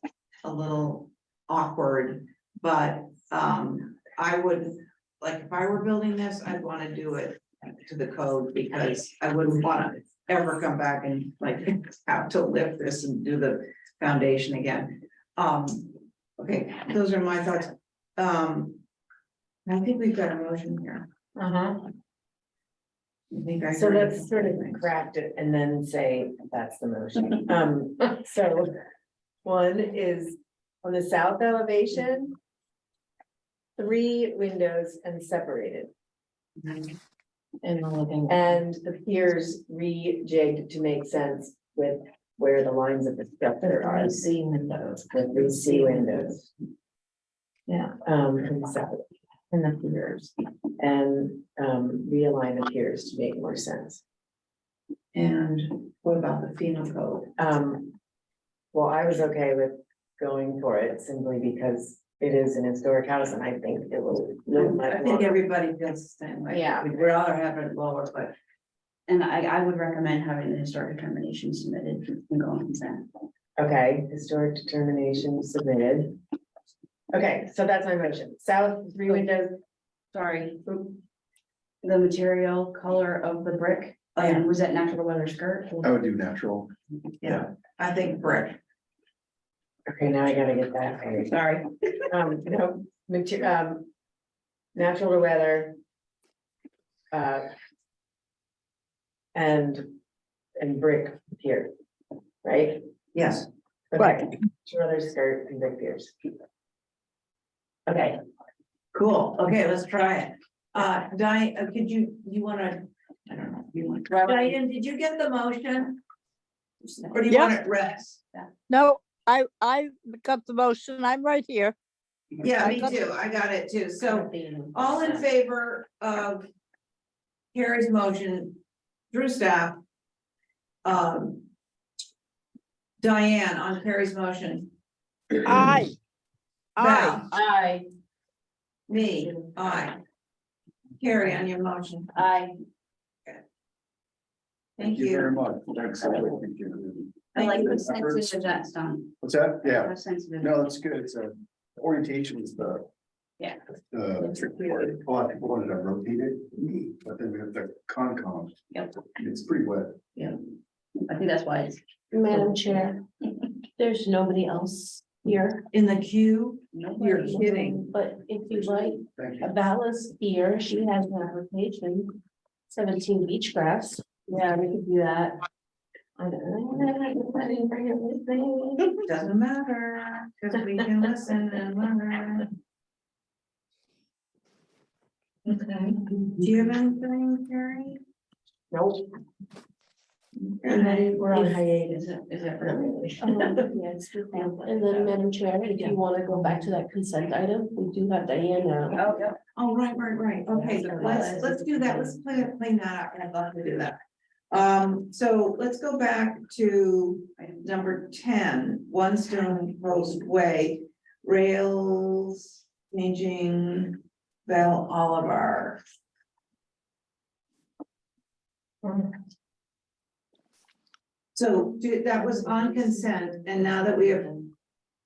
a little awkward, but, I would, like, if I were building this, I'd wanna do it to the code, because I wouldn't wanna ever come back and like have to lift this and do the foundation again. Okay, those are my thoughts. I think we've got a motion here. Uh-huh. I think I So heard let's sort of it. craft it and then say that's the motion. So one is on the south elevation. 3 windows and separated, In the living. and the piers rejigged to make sense with where the lines of the structure are. C windows. The 3 C windows. Yeah, And separate, in the piers. and realign the piers to make more sense. And what about the FEMA code? Well, I was okay with going for it simply because it is an historic house and I think it will live much I think longer. everybody feels the same way. Yeah. We'd rather have it lower, but And I would recommend having the historic determination submitted and go on consent. Okay, historic determination submitted. Okay, so that's my motion. South, 3 windows. Sorry. The material color of the brick, and was that natural weather skirt? I would do natural. yeah, I think brick. Okay, now I gotta get that right. Sorry. No, natural to weather. And brick pier, right? Yes, Okay. Right. Natural weather skirt and brick piers. Okay, cool. Okay, let's try it. Diane, could you wanna, I don't know, you want, Diane, did you get the motion? Or do you want it rest? No, I got the motion. I'm right here. Yeah, me too. I got it too. So all in favor of Carrie's motion through staff? Diane on Carrie's motion. Aye. Aye. Val, Aye. me, aye. Carrie on your motion. I Thank Very you. much. Thanks. like Thank you. the sensitive that's done. What's that? Yeah, How sensitive. no, that's good. It's a orientation is the. Yeah. A lot of people wanted to rotate it, but then we have the Concom. Yep. It's pretty wet. I think that's why it's. Madam Chair, there's nobody else here. In the queue, you're kidding. But if you like, Thank you. Vala's here, she has an application, 17 Beechgrass. Yeah, we could do that. I didn't bring it with me. Doesn't matter, because we can listen and learn. Okay, do you have anything, Carrie? nope, And then we're on if- hiatus. Is it really? Yes, and then Madam Chair, if you want to go back to that consent item, we do have Diane now. Oh, yeah. Oh, right. Okay, let's do that. Let's clean that up. I'd love to do that. So let's go back to number 10, One Stone Post Way, rails, changing Bell Oliver. So that was on consent, and now that we have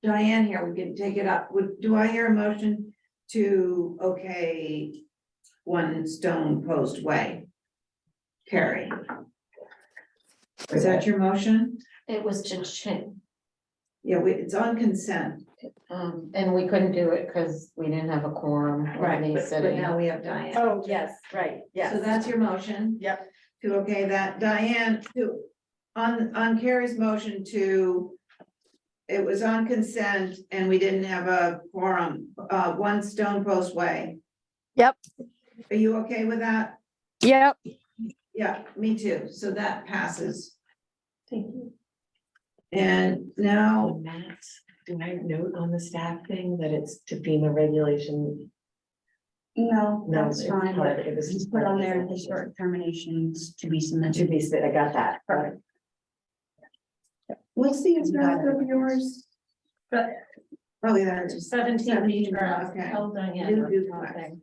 Diane here, we can take it up. Do I hear a motion to, okay, One Stone Post Way? Carrie? Is that your motion? It was to change, Yeah, it's on consent. and we couldn't do it because we didn't have a quorum. Everybody's But sitting. now we have Diane. Oh, yes, right, yes. So that's your motion? Yep. To, okay, that Diane, on Carrie's motion to, it was on consent and we didn't have a quorum, One Stone Post Way. Yep. Are you okay with that? Yep. Yeah, me too. So that passes. Thank you. And now, Matt, do I note on the staff thing that it's to FEMA regulation? No, No, that's it's fine, part- but it was just just put part on of there the- historic terminations to be To submitted. be, I got that. Perfect. what's the address of yours? Oh, yeah, it's 17 Beach Grass. Okay. Tell Diane New what's duplex. happening.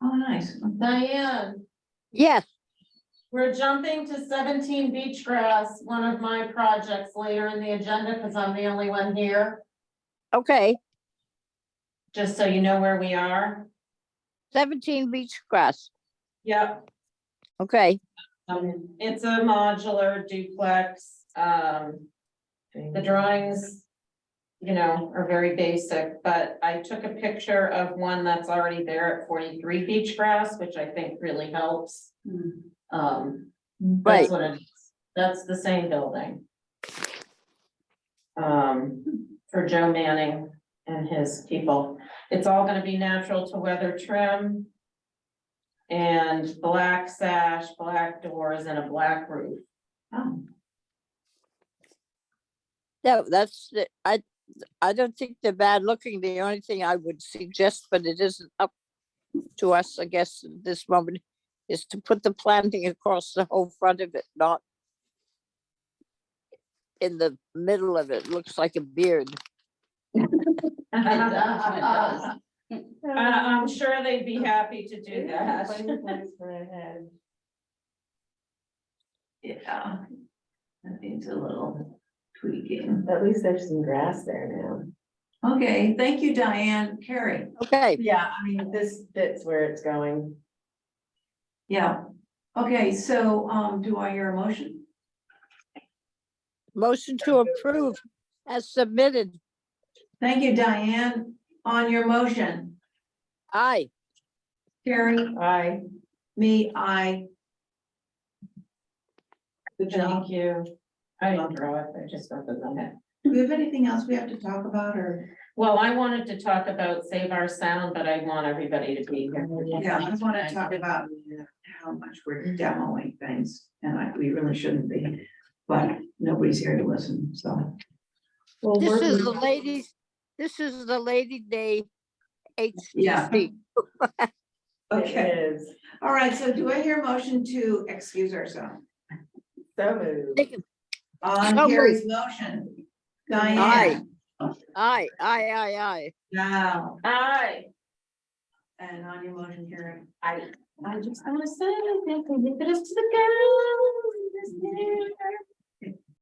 Oh, nice. Diane, Yes, we're jumping to 17 Beach Grass, one of my projects later in the agenda, because I'm the only one here, okay, just so you know where we are. 17 Beach Grass, Yep. okay, It's a modular duplex, the drawings, you know, are very basic, but I took a picture of one that's already there at 43 Beach Grass, which I think really helps. That's Right. what it is. That's the same building. For Joe Manning and his people. It's all gonna be natural to weather trim. And black sash, black doors, and a black roof. Oh, yeah, I don't think they're bad looking. The only thing I would suggest, but it isn't up to us, I guess, at this moment, is to put the planting across the whole front of it, not in the middle of it. Looks like a beard. I'm sure they'd be happy to do that. yeah. That needs a little tweaking. At least there's some grass there now. Okay, thank you, Diane. Carrie? Okay, Yeah, I mean, this fits where it's going. Yeah. Okay, so, do I hear a motion? motion to approve as submitted. Thank you, Diane. On your motion, Aye, Carrie, Aye. me, I. Good job. Thank you. I didn't draw it, I just got the limit. Do we have anything else we have to talk about, or? Well, I wanted to talk about Save Our Sound, but I want everybody to be here. Yeah, I want to talk about how much we're demoing things, and we really shouldn't be, but nobody's here to listen, so. Well, this is the Lady Day Yeah. HTC. Okay, It is. all right, so do I hear a motion to excuse ourselves? So moved. Take it. On So Carrie's motion, Diane. Aye, aye. Now, Aye. and on your motion, Carrie. I just wanna say, thank you, leave it up to the girls.